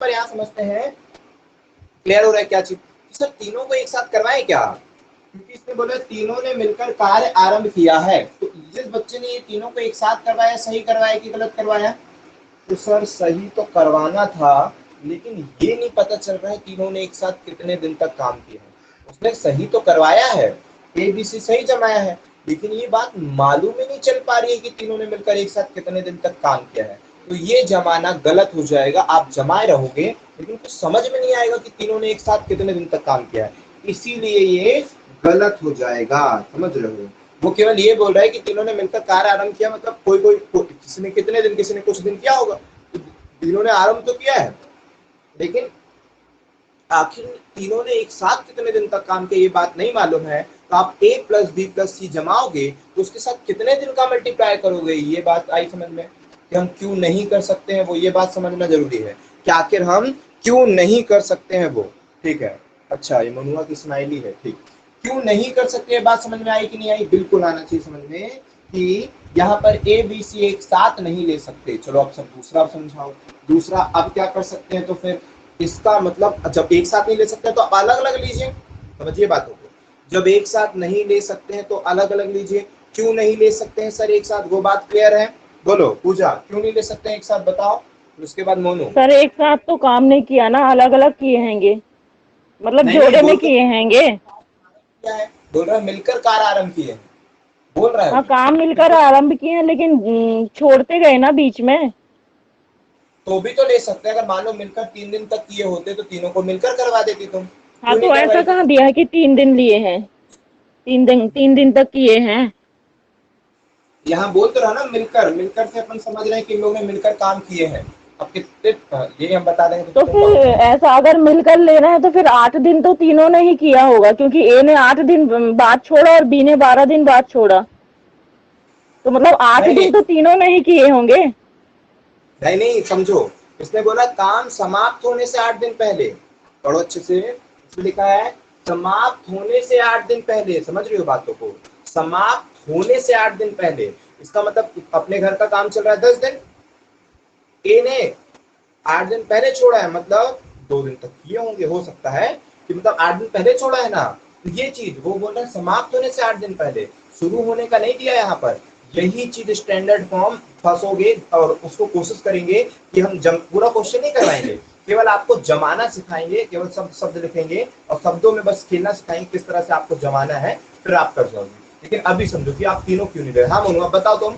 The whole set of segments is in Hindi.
पर यहाँ समझते हैं, क्लियर हो रहा है क्या चीज? सर तीनों को एक साथ करवाएं क्या, क्योंकि इसने बोला तीनों ने मिलकर कार्य आरंभ किया है, तो जिस बच्चे ने ये तीनों को एक साथ करवाया, सही करवाया कि गलत करवाया? तो सर सही तो करवाना था, लेकिन ये नहीं पता चल रहा है तीनों ने एक साथ कितने दिन तक काम किया है। उसने सही तो करवाया है, ए बी सी सही जमाया है, लेकिन ये बात मालूम ही नहीं चल पा रही है कि तीनों ने मिलकर एक साथ कितने दिन तक काम किया है। तो ये जमाना गलत हो जाएगा, आप जमाए रहोगे लेकिन कुछ समझ में नहीं आएगा कि तीनों ने एक साथ कितने दिन तक काम किया है, इसीलिए ये गलत हो जाएगा। समझ रहे हो? वो केवल ये बोल रहा है कि तीनों ने मिलकर कार्य आरंभ किया, मतलब किसी ने कितने दिन, किसी ने कुछ दिन किया होगा, तो तीनों ने आरंभ तो किया है, लेकिन आखिर तीनों ने एक साथ कितने दिन तक काम किया ये बात नहीं मालूम है। तो आप a प्लस बी प्लस सी जमाओगे तो उसके साथ कितने दिन का मल्टीप्लाई करोगे, ये बात आई समझ में कि हम क्यों नहीं कर सकते हैं वो, ये बात समझना जरूरी है कि आखिर हम क्यों नहीं कर सकते हैं वो। ठीक है, अच्छा ये मनुआ की स्माइली है, ठीक, क्यों नहीं कर सकते ये बात समझ में आई कि नहीं आई? बिल्कुल आना चाहिए समझ में कि यहाँ पर ए बी सी एक साथ नहीं ले सकते। चलो अब सब दूसरा समझाओ। दूसरा अब क्या कर सकते हैं, तो फिर इसका मतलब जब एक साथ नहीं ले सकते तो आप अलग अलग लीजिए। समझिए बातों को, जब एक साथ नहीं ले सकते हैं तो अलग अलग लीजिए। क्यों नहीं ले सकते हैं सर एक साथ, वो बात क्लियर है? बोलो पूजा, क्यों नहीं ले सकते हैं एक साथ बताओ, उसके बाद मोनू। सर एक साथ तो काम नहीं किया ना, अलग अलग किए हैंगे, मतलब नहीं नहीं जोड़े में बोल तो किए हैंगे। क्या है, बोल रहा है मिलकर कार्य आरंभ किए हैं, बोल रहा है हाँ वो। काम मिलकर आरंभ किए हैं, लेकिन छोड़ते गए ना बीच में। तो भी तो ले सकते हैं, अगर मान लो मिलकर 3 दिन तक किए होते तो तीनों को मिलकर करवा देती तुम, हाँ क्यों नहीं तो ऐसा करवाई तुम? कहाँ दिया है कि 3 दिन लिए हैं, 3 दिन तक किए हैं। यहाँ बोल तो रहा ना, मिलकर, मिलकर से अपन समझ रहे हैं कि इन लोगों ने मिलकर काम किए हैं। अब कितने, ये हम बता देंगे तो तो तुम फिर कहोगे। ऐसा अगर मिलकर लेना है तो फिर 8 दिन तो तीनों ने ही किया होगा, क्योंकि ए ने 8 दिन बाद छोड़ा और बी ने 12 दिन बाद छोड़ा, तो मतलब आठ नहीं नहीं दिन तो तीनों ने ही किए होंगे। नहीं नहीं समझो, इसने बोला काम समाप्त होने से 8 दिन पहले, पढ़ो अच्छे से, इसमें लिखा है समाप्त होने से 8 दिन पहले, समझ रही हो बातों को? समाप्त होने से 8 दिन पहले, इसका मतलब अपने घर का काम चल रहा है 10 दिन, ए ने 8 दिन पहले छोड़ा है, मतलब 2 दिन तक किए होंगे, हो सकता है कि मतलब 8 दिन पहले छोड़ा है ना, तो ये चीज वो बोल रहे हैं समाप्त होने से 8 दिन पहले, शुरू होने का नहीं दिया यहाँ पर। यही चीज स्टैंडर्ड फॉर्म फंसोगे और उसको कोशिश करेंगे कि हम पूरा क्वेश्चन नहीं करवाएंगे, केवल आपको जमाना सिखाएंगे, केवल शब्द शब्द लिखेंगे और शब्दों में बस खेलना सिखाएंगे किस तरह से आपको जमाना है, फिर आप कर जाओगे। लेकिन अभी समझो कि आप तीनों क्यों नहीं ले रहे। हाँ मोनू अब बताओ तुम,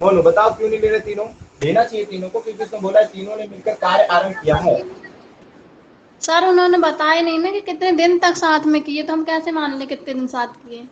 मोनू बताओ क्यों नहीं ले रहे तीनों? लेना चाहिए तीनों को, क्योंकि उसने बोला है तीनों ने मिलकर कार्य आरंभ किया है। सर उन्होंने बताया नहीं ना कि कितने दिन तक साथ में किए, तो हम कैसे मान ले कितने दिन साथ किए।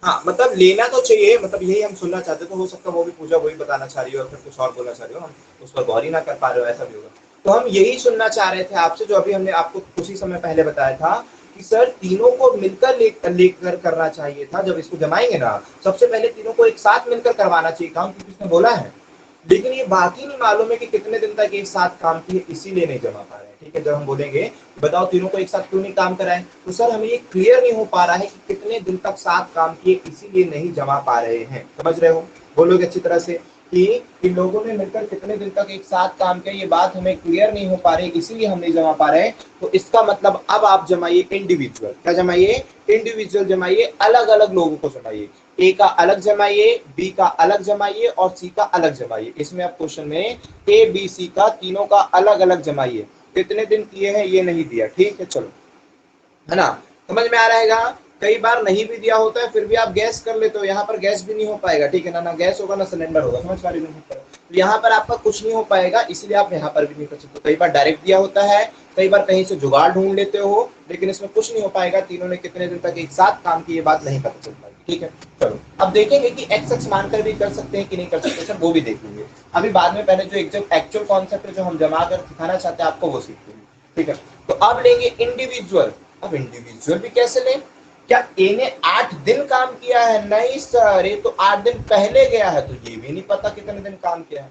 हाँ मतलब लेना तो चाहिए, मतलब यही हम सुनना चाहते, तो हो सकता है वो भी पूजा वही बताना चाह रही हो और फिर कुछ और बोलना चाह रही हो, हम उस पर गौर ही ना कर पा रहे हो, ऐसा भी होगा। तो हम यही सुनना चाह रहे थे आपसे, जो अभी हमने आपको कुछ ही समय पहले बताया था कि सर तीनों को मिलकर लेकर करना चाहिए था। जब इसको जमाएंगे ना, सबसे पहले तीनों को एक साथ मिलकर करवाना चाहिए काम, क्योंकि उसने बोला है, लेकिन ये बात ही नहीं मालूम है कि कितने दिन तक एक साथ काम किए, इसीलिए नहीं जमा पा रहे हैं। ठीक है, जब हम बोलेंगे बताओ तीनों को एक साथ क्यों नहीं काम कराएं, तो सर हमें ये क्लियर नहीं हो पा रहा है कि कितने दिन तक साथ काम किए, इसीलिए नहीं जमा पा रहे हैं। समझ रहे हो? बोलोगे अच्छी तरह से कि इन लोगों ने मिलकर कितने दिन तक एक साथ काम किया, ये बात हमें क्लियर नहीं हो पा रही, इसीलिए हम नहीं जमा पा रहे। तो इसका मतलब अब आप जमाइए इंडिविजुअल, क्या जमाइए? इंडिविजुअल जमाइए, अलग अलग लोगों को जमाइए, ए का अलग जमाइए, बी का अलग जमाइए और सी का अलग जमाइए। इसमें आप क्वेश्चन में ए बी सी का तीनों का अलग अलग जमाइए, कितने दिन किए हैं ये नहीं दिया। ठीक है चलो, है ना? समझ में आ रहेगा? कई बार नहीं भी दिया होता है फिर भी आप गैस कर लेते हो, यहाँ पर गैस भी नहीं हो पाएगा। ठीक है ना, ना गैस होगा ना सिलेंडर होगा, समझ पा रही हो? तो यहाँ पर आपका कुछ नहीं हो पाएगा, इसलिए आप यहाँ पर भी नहीं कर सकते। कई बार डायरेक्ट दिया होता है, कई बार कहीं से जुगाड़ ढूंढ लेते हो, लेकिन इसमें कुछ नहीं हो पाएगा। तीनों ने कितने दिन तक एक साथ काम की ये बात नहीं पता चल पाएगी। ठीक है चलो, अब देखेंगे कि एक्स एक्स मानकर भी कर सकते हैं कि नहीं कर सकते, सर वो भी देख लेंगे अभी बाद में। पहले जो एक्चुअल कॉन्सेप्ट है जो हम जमा कर सिखाना चाहते हैं आपको, वो सीख लेंगे। ठीक है, तो अब लेंगे इंडिविजुअल। अब इंडिविजुअल भी कैसे लें? क्या ए ने 8 दिन काम किया है? नहीं सर, ये तो 8 दिन पहले गया है, तो ये भी नहीं पता कितने दिन काम किया है।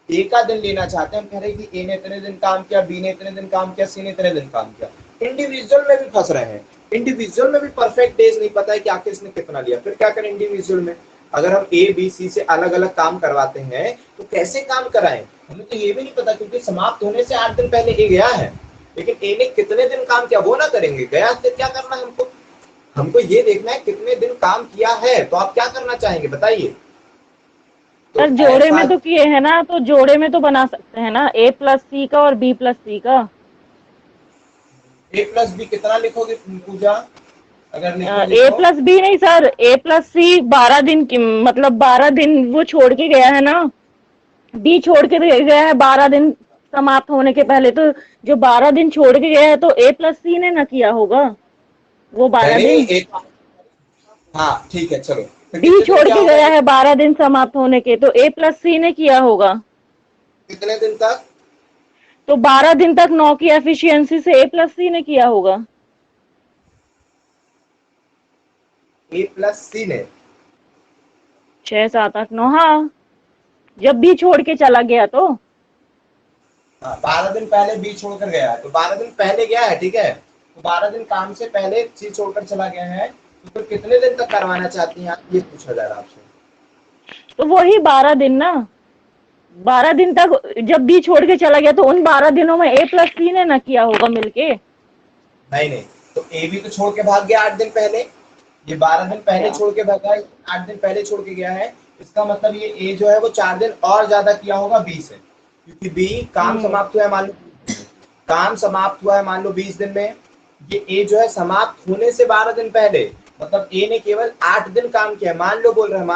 ए का दिन लेना चाहते हैं, हम कह रहे हैं कि ए ने इतने दिन काम किया, बी ने इतने दिन काम किया, सी ने इतने दिन काम किया। इंडिविजुअल में भी फंस रहे हैं, इंडिविजुअल में भी परफेक्ट डेज नहीं पता है कि आखिर इसने कितना लिया। फिर क्या करें इंडिविजुअल में? अगर हम ए बी सी से अलग अलग काम करवाते हैं तो कैसे काम कराएं? हमें तो ये भी नहीं पता, क्योंकि समाप्त होने से 8 दिन पहले ए गया है, लेकिन ए ने कितने दिन काम किया वो ना करेंगे, गया से क्या करना है हमको, हमको ये देखना है कितने दिन काम किया है। तो आप क्या करना चाहेंगे बताइए। तो सर जोड़े ऐसा में तो किए हैं ना, तो जोड़े में तो बना सकते हैं ना, ए प्लस सी का और बी प्लस सी का। ए प्लस बी कितना लिखोगे पूजा, अगर लिखोगे ए तो? प्लस बी नहीं सर, ए प्लस सी 12 दिन की, मतलब 12 दिन वो छोड़ के गया है ना, बी छोड़ के गया है 12 दिन समाप्त होने के पहले, तो जो 12 दिन छोड़ के गया है तो ए प्लस सी ने ना किया होगा वो नहीं बारह नहीं दिन एक, हाँ ठीक है चलो, तो बी कितने दिन छोड़ क्या के होगा गया ये, है 12 दिन समाप्त होने के, तो ए प्लस सी ने किया होगा। कितने दिन तक? तो 12 दिन तक 9 की एफिशिएंसी से ए प्लस सी ने किया होगा। ए प्लस सी ने 6 7 8 9, हाँ, जब बी छोड़ के चला गया तो। 12 दिन पहले बी छोड़कर गया है, तो 12 दिन पहले गया है, ठीक है, तो 12 दिन काम से पहले सी छोड़कर चला गया है, तो फिर कितने दिन तक करवाना चाहती हैं आप, ये पूछा जा रहा है आपसे। तो वही 12 दिन ना, 12 दिन तक जब बी छोड़ के चला गया तो उन 12 दिनों में ए प्लस सी ने ना किया होगा मिलके। नहीं नहीं, तो ए भी तो छोड़ के भाग गया 8 दिन पहले, ये 12 दिन पहले क्या? छोड़ के भागा है, 8 दिन पहले छोड़ के गया है, इसका मतलब ये ए जो है वो 4 दिन और ज्यादा किया होगा बी से, क्योंकि बी काम हम्म। समाप्त हुआ है मान लो, काम समाप्त हुआ है मान लो 20 दिन में, ये ए जो है समाप्त होने से 12 दिन पहले, मतलब ए ने केवल 8 दिन काम किया है, मान लो बोल रहे हैं,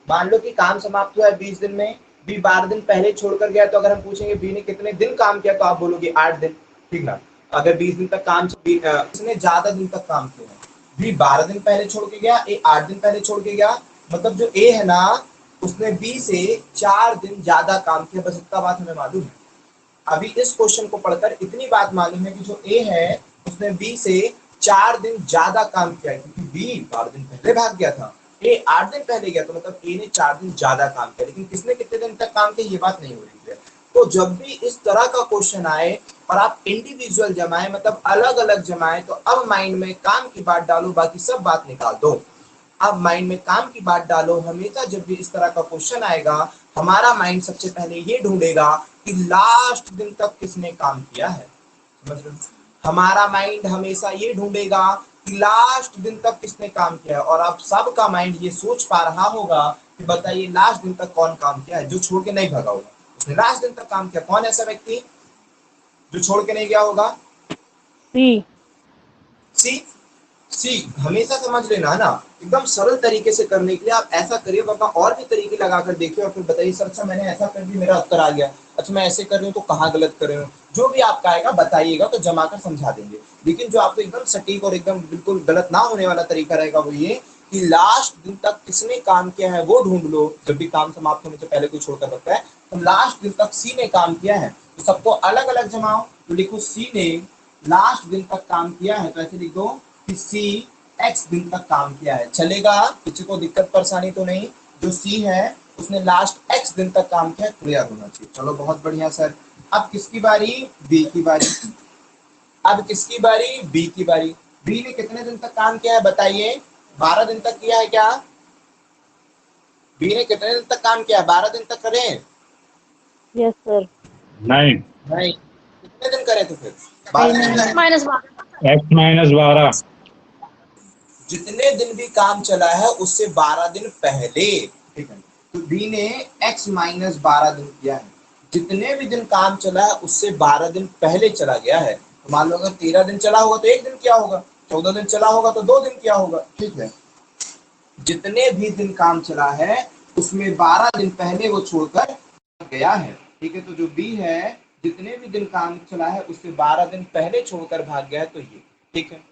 मान लो कि काम समाप्त हुआ है 20 दिन में, बी 12 दिन पहले छोड़कर गया, तो अगर हम पूछेंगे बी ने कितने दिन काम किया, तो आप बोलोगे 8 दिन, ठीक ना। अगर 20 दिन तक काम, इसने ज्यादा दिन तक काम किया है, बी 12 दिन पहले छोड़ के गया, ए 8 दिन पहले छोड़ के गया, मतलब जो ए है ना उसने बी से 4 दिन ज्यादा काम किया, बस इतना बात हमें मालूम है। अभी इस क्वेश्चन को पढ़कर इतनी बात मालूम है कि जो ए है उसने बी से 4 दिन ज्यादा काम किया है, क्योंकि बी 12 दिन पहले भाग गया था, ए 8 दिन पहले गया, तो मतलब ए ने 4 दिन ज्यादा काम किया, लेकिन किसने कितने दिन तक काम किया ये बात नहीं हो रही है। तो जब भी इस तरह का क्वेश्चन आए और आप इंडिविजुअल जमाए, मतलब अलग अलग जमाए, तो अब माइंड में काम की बात डालो, बाकी सब बात निकाल दो। अब माइंड में काम की बात डालो, हमेशा जब भी इस तरह का क्वेश्चन आएगा हमारा माइंड सबसे पहले ये ढूंढेगा कि लास्ट दिन तक किसने काम किया है, समझ रहे हो? हमारा माइंड हमेशा ये ढूंढेगा कि लास्ट दिन तक किसने काम किया है, और अब सबका माइंड ये सोच पा रहा होगा कि बताइए लास्ट दिन तक कौन काम किया है, जो छोड़ के नहीं भागा होगा, उसने लास्ट दिन तक काम किया, कौन ऐसा व्यक्ति जो छोड़ के नहीं गया होगा? सी। सी। सी हमेशा समझ लेना है ना, एकदम सरल तरीके से करने के लिए आप ऐसा करिए, वरना और भी तरीके लगाकर देखिए और फिर बताइए सर अच्छा मैंने ऐसा कर दिया मेरा उत्तर आ गया, अच्छा मैं ऐसे कर रही हूँ तो कहाँ गलत कर रही हूँ, जो भी आपका आएगा बताइएगा तो जमा कर समझा देंगे। लेकिन जो आपको एकदम सटीक और एकदम बिल्कुल गलत ना होने वाला तरीका रहेगा वो ये कि लास्ट दिन तक किसने काम किया है वो ढूंढ लो, जब भी काम समाप्त होने से पहले कोई छोड़कर रखता है तो लास्ट दिन तक सी ने काम किया है, तो सबको अलग अलग जमाओ, तो लिखो सी ने लास्ट दिन तक काम किया है, तो ऐसे लिख दो कि सी एक्स दिन तक काम किया है, चलेगा, किसी को दिक्कत परेशानी तो नहीं, जो सी है उसने लास्ट एक्स दिन तक काम किया, क्लियर होना चाहिए। चलो बहुत बढ़िया सर। अब किसकी बारी? बी की बारी। अब किसकी बारी? बी की बारी। बी ने कितने दिन तक काम किया है बताइए? 12 दिन तक किया है क्या? बी ने कितने दिन तक काम किया है? 12 दिन तक करें? Yes sir. नहीं, नहीं, कितने दिन करें तो फिर? नहीं 12 दिन नहीं। करें। -12। x-12। जितने दिन भी काम चला है उससे 12 दिन पहले, ठीक है, तो बी ने x-12 दिन किया है, जितने भी दिन काम चला है उससे 12 दिन पहले चला गया है, तो मान लो अगर 13 दिन चला होगा तो 1 दिन किया होगा, 14 दिन चला होगा तो 2 दिन किया होगा, ठीक है, जितने भी दिन काम चला है उसमें 12 दिन पहले वो छोड़कर गया है, ठीक है, तो जो बी है जितने भी दिन काम चला है उससे 12 दिन पहले छोड़कर भाग गया है, तो ये ठीक है।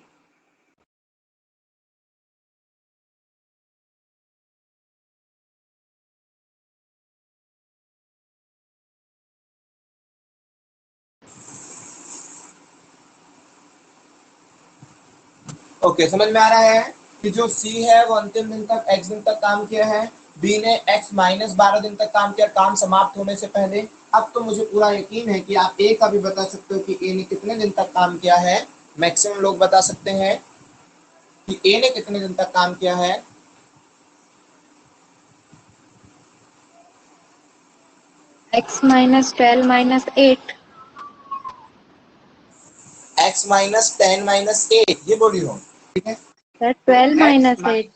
ओके, समझ में आ रहा है कि जो सी है वो अंतिम दिन तक एक्स दिन तक काम किया है, बी ने x-12 दिन तक काम किया काम समाप्त होने से पहले। अब तो मुझे पूरा यकीन है कि आप ए का भी बता सकते हो कि ए ने कितने दिन तक काम किया है, मैक्सिमम लोग बता सकते हैं कि ए ने कितने दिन तक काम किया है। x minus 12 minus 8। x minus 10 minus 8 ये बोली हूँ, ठीक है। Sir 12 minus 8।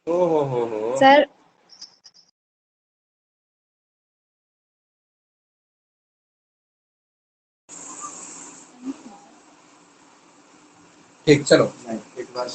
ओ हो सर ठीक, चलो एक बार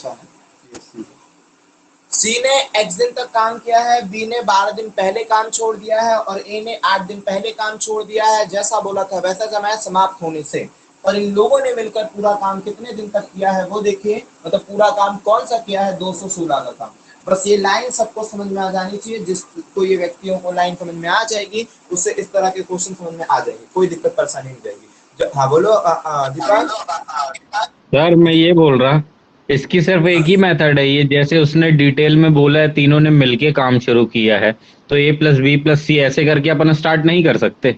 सी ने x दिन तक काम किया है, बी ने 12 दिन पहले काम छोड़ दिया है और ए ने 8 दिन पहले काम छोड़ दिया है। जैसा बोला था वैसा समय समाप्त होने से। और इन लोगों ने मिलकर पूरा काम कितने दिन तक किया है वो देखिए, मतलब पूरा काम कौन सा किया है, 216 का काम। बस ये लाइन सबको समझ में आ जानी चाहिए, जिसको ये व्यक्तियों को लाइन समझ में आ जाएगी उससे इस तरह के क्वेश्चन समझ में आ जाएंगे, कोई दिक्कत परेशानी नहीं जाएगी। हाँ बोलो दीपक। सर मैं ये बोल रहा, इसकी सिर्फ एक ही मेथड है ये, जैसे उसने डिटेल में बोला है तीनों ने मिलके काम शुरू किया है, तो a प्लस बी प्लस सी ऐसे करके अपन स्टार्ट नहीं कर सकते?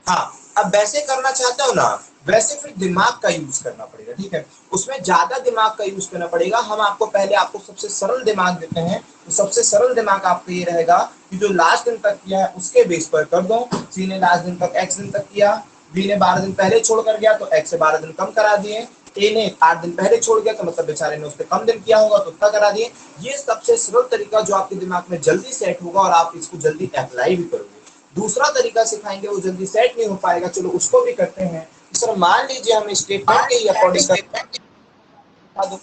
हाँ, अब वैसे करना चाहते हो ना, वैसे फिर दिमाग का यूज करना पड़ेगा, ठीक है। उसमें ज्यादा दिमाग का यूज करना पड़ेगा। हम आपको सबसे सरल दिमाग देते हैं, तो सबसे सरल दिमाग आपका ये रहेगा कि जो लास्ट दिन तक किया है उसके बेस पर कर दो। सी ने लास्ट दिन तक x दिन तक किया, बी ने 12 दिन पहले छोड़ कर गया तो x से 12 दिन कम करा दिए, ए ने 8 दिन पहले छोड़ गया तो मतलब बेचारे ने उससे कम दिन किया होगा तो उतना करा दिए। ये सबसे सरल तरीका जो आपके दिमाग में जल्दी सेट होगा और आप इसको जल्दी अप्लाई भी करोगे। दूसरा तरीका सिखाएंगे वो जल्दी सेट नहीं हो पाएगा, चलो उसको भी करते हैं। सर मान लीजिए हम स्टेटमेंट के ही अकॉर्डिंग करवा दो,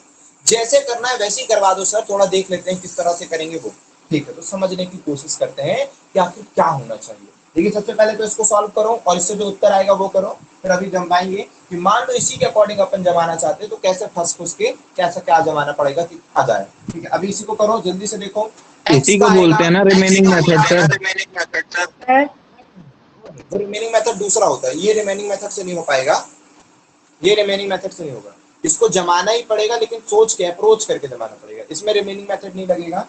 जैसे करना है वैसे ही करवा दो सर, थोड़ा देख लेते हैं किस तरह से करेंगे वो, ठीक है। तो समझने की कोशिश करते हैं कि आखिर क्या होना चाहिए। देखिए सबसे पहले तो इसको सॉल्व करो और इससे जो उत्तर आएगा वो करो, फिर अभी जमाएंगे कि मान लो इसी के अकॉर्डिंग अपन जमाना चाहते हैं तो कैसे फंस फुस के कैसा क्या जमाना पड़ेगा कि आ जाए, ठीक है। अभी इसी को करो जल्दी से, देखो इसी को बोलते हैं ना remaining method sir. Remaining method दूसरा होता है, ये रिमेनिंग मेथड से नहीं हो पाएगा, ये रिमेनिंग मेथड से नहीं होगा। इसको जमाना ही पड़ेगा लेकिन सोच के अप्रोच करके जमाना पड़ेगा, इसमें रिमेनिंग मेथड नहीं लगेगा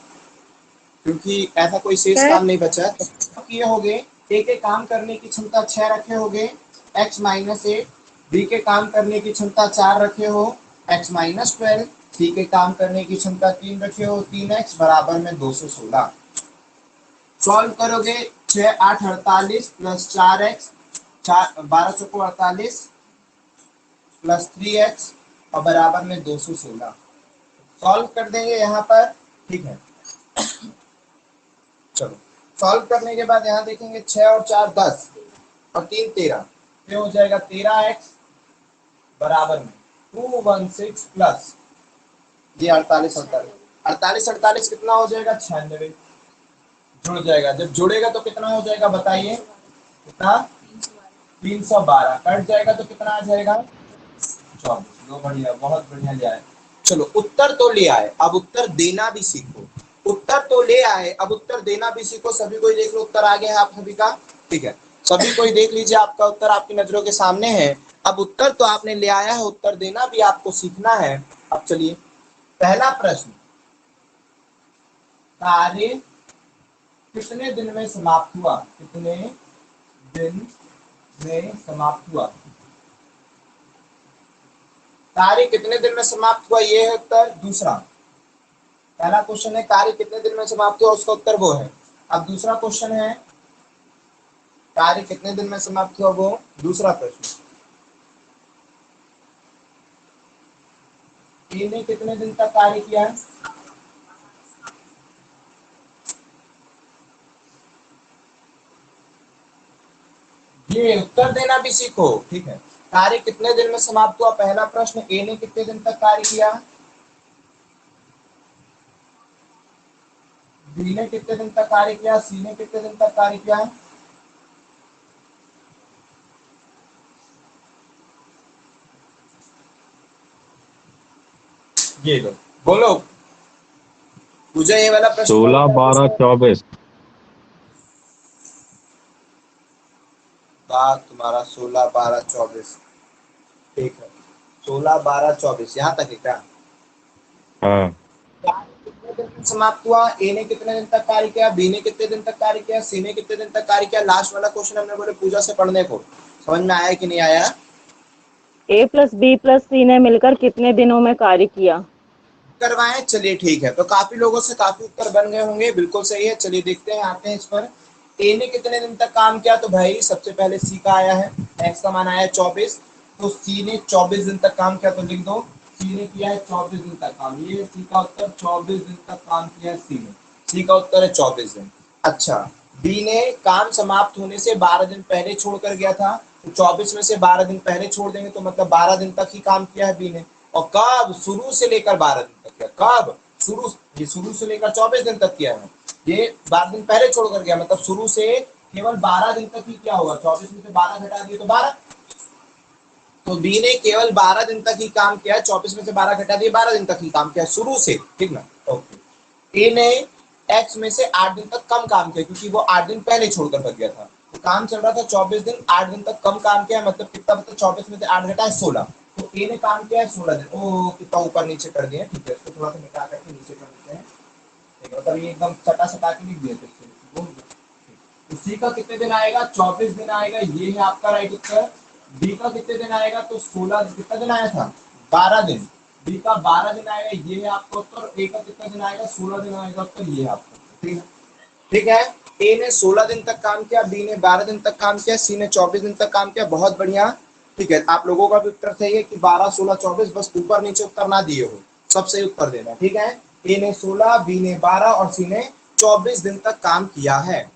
क्योंकि ऐसा कोई शेष काम नहीं बचा है। तो ये हो गए, ए के काम करने की क्षमता 6 रखे हो गए x माइनस 8, बी के काम करने की क्षमता 4 रखे हो x माइनस 12, सी के काम करने की क्षमता 3 रखे हो 3x बराबर में 216। सॉल्व करोगे 6 8 48 प्लस 4x 12 चौको 48 प्लस 3x और बराबर में 216। सॉल्व कर देंगे यहाँ पर, ठीक है। चलो सॉल्व करने के बाद यहाँ देखेंगे 6 और 4 10 और 3 13, ये हो जाएगा 13x बराबर में 216 प्लस ये 48 48 48 48 कितना हो जाएगा 96, जुड़ जाएगा। जब जुड़ेगा तो कितना हो जाएगा बताइए, कितना 312, कट जाएगा तो कितना आ जाएगा 24। लो बढ़िया, बहुत बढ़िया ले आए। चलो उत्तर तो ले आए, अब उत्तर देना भी सीखो। उत्तर तो ले आए, अब उत्तर देना भी सीखो। सभी कोई देख लो, उत्तर आ गया है आप सभी का, ठीक है। सभी कोई देख लीजिए, आपका उत्तर आपकी नजरों के सामने है। अब उत्तर तो आपने ले आया है, उत्तर देना भी आपको सीखना है। अब चलिए पहला प्रश्न, कार्य कितने दिन में समाप्त हुआ, कितने दिन में समाप्त हुआ, कार्य कितने दिन में समाप्त हुआ, ये है उत्तर। दूसरा, पहला क्वेश्चन है कार्य कितने दिन में समाप्त हुआ, उसका उत्तर वो है। अब दूसरा क्वेश्चन है कार्य कितने दिन में समाप्त हुआ, वो दूसरा प्रश्न। ए ने कितने दिन तक कार्य किया है, ये उत्तर देना भी सीखो, ठीक है। कार्य कितने दिन में समाप्त हुआ, पहला प्रश्न। ए ने कितने दिन तक कार्य किया, बी ने कितने दिन तक कार्य किया, सी ने कितने दिन तक कार्य किया। ये लो, बोलो मुझे ये वाला प्रश्न 16 12 24। बात तुम्हारा 16 12 24, ठीक है। 16 12 24 यहाँ तक है क्या? हाँ कितने दिन में समाप्त हुआ, ए ने कितने दिन तक कार्य किया, बी ने कितने दिन तक कार्य किया, सी ने कितने दिन तक कार्य किया। लास्ट वाला क्वेश्चन हमने बोले पूजा से पढ़ने को, समझ में आया कि नहीं आया? ए प्लस बी प्लस सी ने मिलकर कितने दिनों में कार्य किया? करवाएं, चलिए ठीक है। तो काफी लोगों से काफी उत्तर बन गए होंगे, बिल्कुल सही है। चलिए देखते हैं, आते हैं इस पर। ए ने कितने दिन तक काम किया? तो भाई सबसे पहले सी का आया है, एक्स का मान आया है 24, तो सी ने 24 दिन तक काम किया, तो लिख दो सी ने किया है 24 दिन तक काम। ये सी का उत्तर 24 दिन तक काम किया है सी ने, सी का उत्तर है 24 दिन। अच्छा, बी ने काम समाप्त होने से 12 दिन पहले छोड़कर गया था, तो 24 में से 12 दिन पहले छोड़ देंगे तो मतलब 12 दिन तक ही काम किया है बी ने। और कब? शुरू से लेकर 12 दिन तक किया। कब? शुरू, ये शुरू से लेकर 24 दिन तक किया है, ये 12 दिन पहले छोड़कर गया, मतलब शुरू से केवल 12 दिन तक ही क्या होगा, 24 में से 12 घटा दिए तो 12, तो बी ने केवल 12 दिन तक ही काम किया है, 24 में से 12 घटा दिए, 12 दिन तक ही काम किया शुरू से, ठीक ना। ओके, ए ने एक्स में से 8 दिन तक कम काम किया, क्योंकि वो 8 दिन पहले छोड़कर भाग गया था, तो काम चल रहा था 24 दिन, 8 दिन तक कम काम किया, मतलब कितना, मतलब 24 में से 8 घटा है 16, तो ए ने काम किया है 16 दिन। ओ कितना ऊपर नीचे कर दिए, ठीक है, इसको थोड़ा सा मिटा करके नीचे कर देते हैं, मतलब ये एकदम सटा सटा के लिख दिए थे। सी का कितने दिन आएगा? 24 दिन आएगा, ये है आपका राइट उत्तर। बी का कितने दिन आएगा? तो 16, कितना दिन आया था? 12 दिन। बी का 12 दिन आएगा, ये है आपका उत्तर। ए का कितना दिन आएगा? 16 दिन आएगा उत्तर, ये है आपका, ठीक है। ठीक है, ए ने 16 दिन तक काम किया, बी ने 12 दिन तक काम किया, सी ने 24 दिन तक काम किया, बहुत बढ़िया। ठीक है, आप लोगों का भी उत्तर सही है कि 12, 16, 24, बस ऊपर नीचे उत्तर ना दिए हो, सब सही उत्तर देना, ठीक है। ए ने 16, बी ने 12 और सी ने 24 दिन तक काम किया है।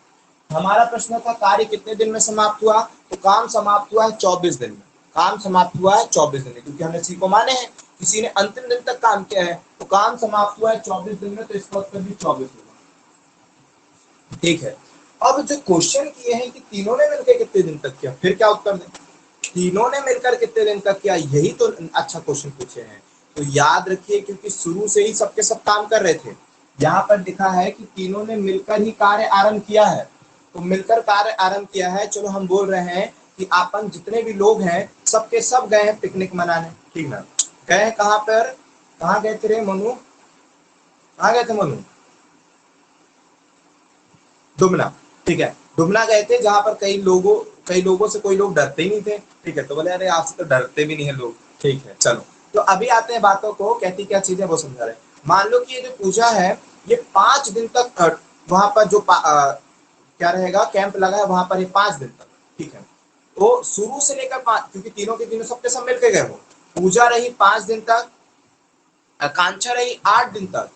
हमारा प्रश्न था कार्य कितने दिन में समाप्त हुआ, तो काम समाप्त हुआ है 24 दिन में, काम समाप्त हुआ है 24 दिन में, क्योंकि हमने सी को माने हैं, किसी ने अंतिम दिन तक काम किया है, तो काम समाप्त हुआ है 24 दिन में, तो इसका उत्तर भी 24 होगा, ठीक है। अब जो क्वेश्चन किए हैं कि तीनों ने मिलकर कितने दिन तक किया, फिर क्या उत्तर दें? तीनों ने मिलकर कितने दिन तक किया, यही तो अच्छा क्वेश्चन पूछे हैं। तो याद रखिए, क्योंकि शुरू से ही सबके सब काम कर रहे थे, यहाँ पर लिखा है कि तीनों ने मिलकर ही कार्य आरंभ किया है, तो मिलकर कार्य आरंभ किया है। चलो हम बोल रहे हैं कि अपन जितने भी लोग हैं सबके सब गए हैं पिकनिक मनाने, ठीक ना। गए कहाँ पर, कहाँ गए थे रे मनु, कहाँ गए थे मनु? डुमना, ठीक है, डुमना गए थे, जहां पर कई लोगों से कोई लोग डरते ही नहीं थे, ठीक है, तो बोले अरे आपसे तो डरते भी नहीं है लोग, ठीक है। चलो, तो अभी आते हैं बातों को, कहती क्या चीजें वो समझा रहे। मान लो कि ये जो पूजा है ये 5 दिन तक वहां पर जो क्या रहेगा, कैंप लगा है वहां पर, ये 5 दिन तक, ठीक है। तो शुरू से लेकर 5, क्योंकि तीनों के तीनों सबके सब मिलकर गए हो, पूजा रही 5 दिन तक, आकांक्षा रही 8 दिन तक,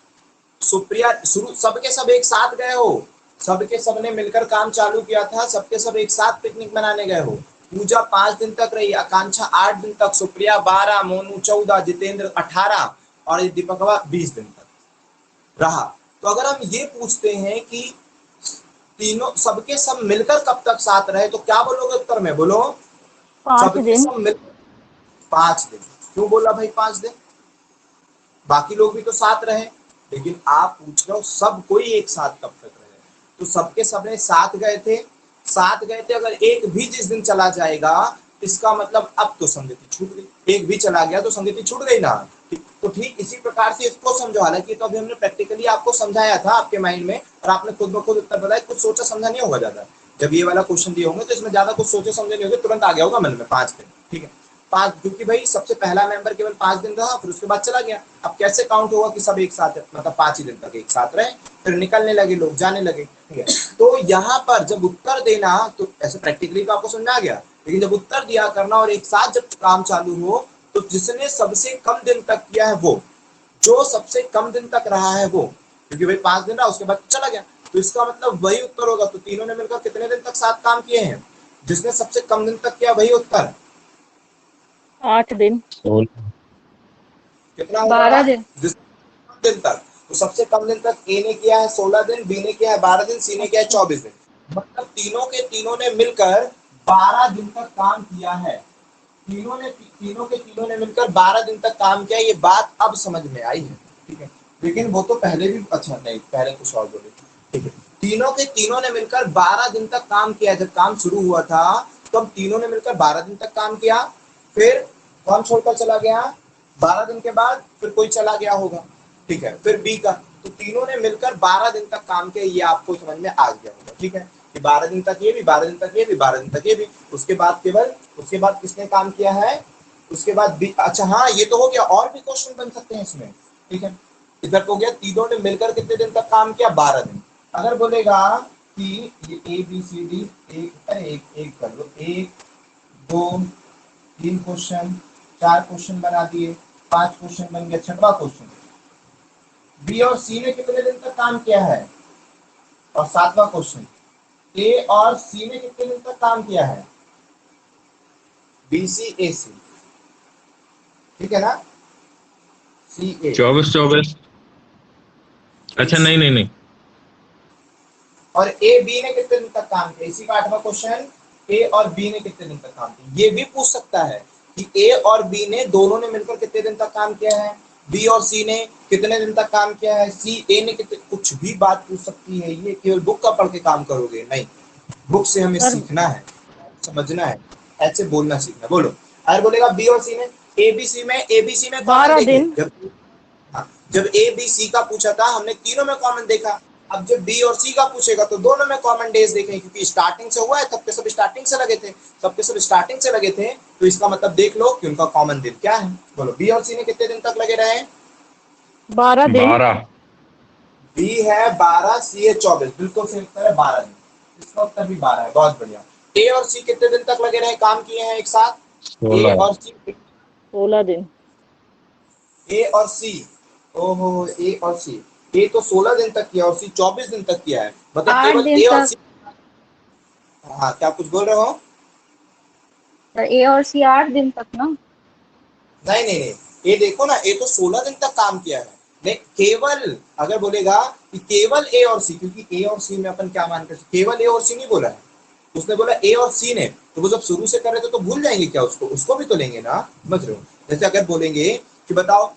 सुप्रिया, शुरू सबके सब एक साथ गए हो, सबके सब ने मिलकर काम चालू किया था, सबके सब एक साथ पिकनिक मनाने गए हो। पूजा 5 दिन तक रही, आकांक्षा 8 दिन तक, सुप्रिया 12, मोनू 14, जितेंद्र 18 और दीपकवा 20 दिन तक रहा। तो अगर हम ये पूछते हैं कि तीनों सबके सब मिलकर कब तक साथ रहे, तो क्या बोलोगे उत्तर में? बोलो 5 सबके दिन। सब मिलकर 5 दिन। क्यों बोला भाई 5 दिन? बाकी लोग भी तो साथ रहे, लेकिन आप पूछ रहे हो सब कोई एक साथ कब तक रहे, तो सबके सबने साथ गए थे, अगर एक भी जिस दिन चला जाएगा, इसका मतलब अब तो संगति छूट गई, एक भी चला गया तो संगति छूट गई ना। तो ठीक इसी प्रकार से इसको समझो, हालांकि तो अभी हमने प्रैक्टिकली आपको समझाया था आपके माइंड में, और आपने खुद ब खुद उत्तर बताया, कुछ सोचा समझा नहीं होगा ज्यादा। जब ये वाला क्वेश्चन दिए होंगे तो इसमें ज्यादा कुछ सोचे समझे नहीं होंगे, तुरंत आ गया होगा मन में 5 दिन, ठीक है। 5, क्योंकि भाई सबसे पहला मेंबर केवल 5 दिन रहा, फिर उसके बाद चला गया। अब कैसे काउंट होगा कि सब एक साथ, मतलब 5 ही दिन तक एक साथ रहे, फिर निकलने लगे लोग, जाने लगे, ठीक है। तो यहाँ पर जब उत्तर देना, तो ऐसे प्रैक्टिकली तो आपको समझ आ गया, लेकिन जब उत्तर दिया करना और एक साथ जब काम चालू हो, तो जिसने सबसे कम दिन तक किया है वो, जो सबसे कम दिन तक रहा है वो, क्योंकि भाई 5 दिन रहा उसके बाद चला गया, तो इसका मतलब वही उत्तर होगा। तो तीनों ने मिलकर कितने दिन तक साथ काम किए हैं? जिसने सबसे कम दिन तक किया वही उत्तर। 8 दिन। कितना होगा? 12 दिन। जिस दिन तक, तो सबसे कम दिन तक ए ने किया है 16 दिन, बी ने किया है 12 दिन, सी ने किया है 24 दिन, मतलब तीनों ने मिलकर 12 दिन तक काम किया है। तीनों ने मिलकर 12 दिन तक काम किया, ये बात अब समझ में आई है, ठीक है। लेकिन वो तो पहले भी, अच्छा नहीं, पहले कुछ और बोले, ठीक है। तीनों ने मिलकर 12 दिन तक काम किया, जब काम शुरू हुआ था तो हम तीनों ने मिलकर 12 दिन तक काम किया, फिर कौन छोड़कर चला गया? 12 दिन के बाद फिर कोई चला गया होगा, ठीक है। फिर बी का, तो तीनों ने मिलकर 12 दिन तक काम किया, ये आपको समझ में आ गया होगा, ठीक है, कि 12 दिन तक ये भी, 12 दिन तक ये भी, 12 दिन तक ये भी, उसके बाद किसने काम किया है? उसके बाद बी। अच्छा हाँ, ये तो हो गया, और भी क्वेश्चन बन सकते हैं इसमें, ठीक है। इधर को गया, तीनों ने मिलकर कितने दिन तक काम किया, 12 दिन। अगर बोलेगा कि ये ए बी सी डी एक कर लो, 1 2 3 क्वेश्चन, 4 क्वेश्चन बना दिए, 5 क्वेश्चन बन गया, 6वां क्वेश्चन बी और सी ने कितने दिन तक काम किया है, और 7वां क्वेश्चन ए और सी ने कितने दिन तक काम किया है, बी सी ए सी, ठीक है ना, सी ए 24 अच्छा नहीं और ए बी ने कितने दिन तक काम किया, इसी का 8वां क्वेश्चन, ए और बी ने कितने दिन तक काम किया। ये भी पूछ सकता है कि ए और बी ने दोनों ने मिलकर कितने दिन तक काम किया है, बी और सी ने कितने दिन तक काम किया है, सी ए ने कितने, कुछ भी बात पूछ सकती है। ये केवल बुक का पढ़ के काम करोगे नहीं, बुक से हमें सीखना है, समझना है, ऐसे बोलना सीखना। बोलो, अगर बोलेगा बी और सी ने एबीसी में 12 दिन। जब ए बी सी का पूछा था हमने तीनों में कॉमन देखा। अब जब बी और सी का पूछेगा तो दोनों में कॉमन डेज देखेंगे, क्योंकि स्टार्टिंग से हुआ है, सबके सब स्टार्टिंग से लगे थे, तो इसका मतलब देख लो कि उनका कॉमन दिन क्या है। बोलो, बी और सी ने कितने दिन तक लगे रहे, 12 दिन। 12 बी है 12, सी है 24, बिल्कुल सही उत्तर है 12 दिन, इसका उत्तर भी 12 है, बहुत बढ़िया। ए और सी कितने दिन तक लगे रहे, काम किए हैं एक साथ, ए और सी 16 दिन। ए और सी, ओहो, ए और सी, ए तो 16 दिन तक किया और सी 24 दिन तक किया है, मतलब 8 केवल दिन ए और तक। सी। हाँ, क्या कुछ बोल रहे हो? ए और सी 8 दिन तक ना। नहीं, ये देखो ना, ए तो 16 दिन तक काम किया है। नहीं, केवल अगर बोलेगा कि केवल ए और सी, क्योंकि ए और सी में अपन क्या मानकर, केवल ए और सी नहीं बोला है, उसने बोला ए और सी ने, तो वो जब शुरू से कर रहे थे तो भूल जाएंगे क्या, उसको भी तो लेंगे ना, समझ रहे हो। जैसे अगर बोलेंगे कि बताओ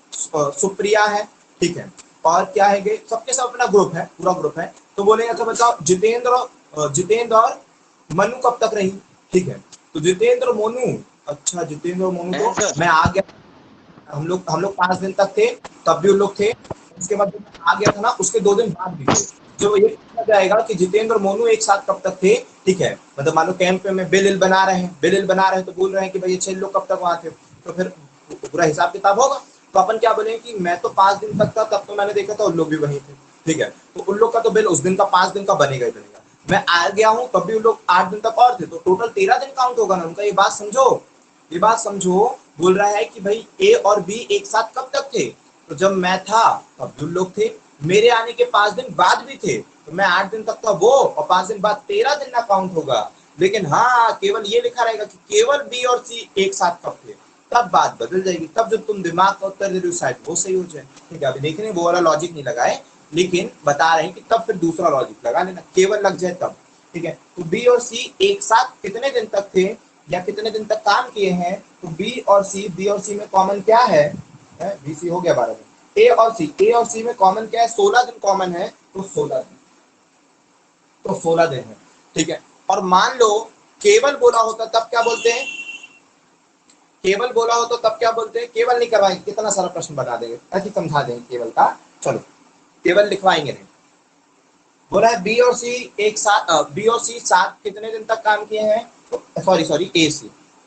सुप्रिया है, ठीक है, और क्या है, सबके सब अपना ग्रुप है, पूरा ग्रुप है, तो बोलेंगे अच्छा बताओ जितेंद्र और मनु कब तक रही, ठीक है, तो जितेंद्र मोनू, अच्छा जितेंद्र मोनू तो मैं आ गया, हम लोग 5 दिन तक थे, तब भी उन लोग थे, उसके बाद जब आ गया था ना, उसके 2 दिन बाद भी थे। जो ये पूछा जाएगा कि जितेंद्र और मोनू एक साथ कब तक थे, ठीक है, मतलब मान लो कैंप में बिल बना रहे हैं, तो बोल रहे हैं कि भाई 6 लोग कब तक वहां थे, तो फिर पूरा हिसाब किताब होगा, तो अपन क्या बोलेंगे कि मैं तो 5 दिन तक था, तब तो मैंने देखा था उन लोग भी वहीं थे, ठीक है, तो उन लोग का तो बिल उस दिन का 5 दिन का बनेगा ही बनेगा। मैं आ गया हूँ तब भी उन लोग 8 दिन तक और थे, तो टोटल 13 दिन काउंट होगा ना उनका। ये बात समझो, बोल रहा है कि भाई ए और बी एक साथ कब तक थे, तो जब मैं था तब भी उन लोग थे, मेरे आने के 5 दिन बाद भी थे, तो मैं 8 दिन तक था वो, और 5 दिन बाद 13 दिन ना काउंट होगा। लेकिन हाँ, केवल ये लिखा रहेगा कि केवल बी और सी एक साथ कब थे, तब बात बदल जाएगी, तब जब तुम दिमाग का उत्तर दे रहे हो शायद वो सही हो जाए, ठीक है। अभी देख रहे हैं वो वाला लॉजिक नहीं लगाए, लेकिन बता रहे हैं कि तब फिर दूसरा लॉजिक लगा लेना, केवल लग जाए तब, ठीक है। तो बी और सी एक साथ कितने दिन तक थे या कितने दिन तक काम किए हैं, तो बी और सी में कॉमन क्या है, बी सी हो गया 12 दिन, ए और सी में कॉमन क्या है, 16 दिन कॉमन है, तो 16 दिन है, ठीक है। और मान लो केवल बोला होता तब क्या बोलते हैं, केवल नहीं करवाएंगे, कितना सारा प्रश्न बना देंगे, ताकि समझा देंगे केवल का, चलो केवल लिखवाएंगे नहीं। बोला है बी और सी साथ कितने दिन तक काम किए हैं, सॉरी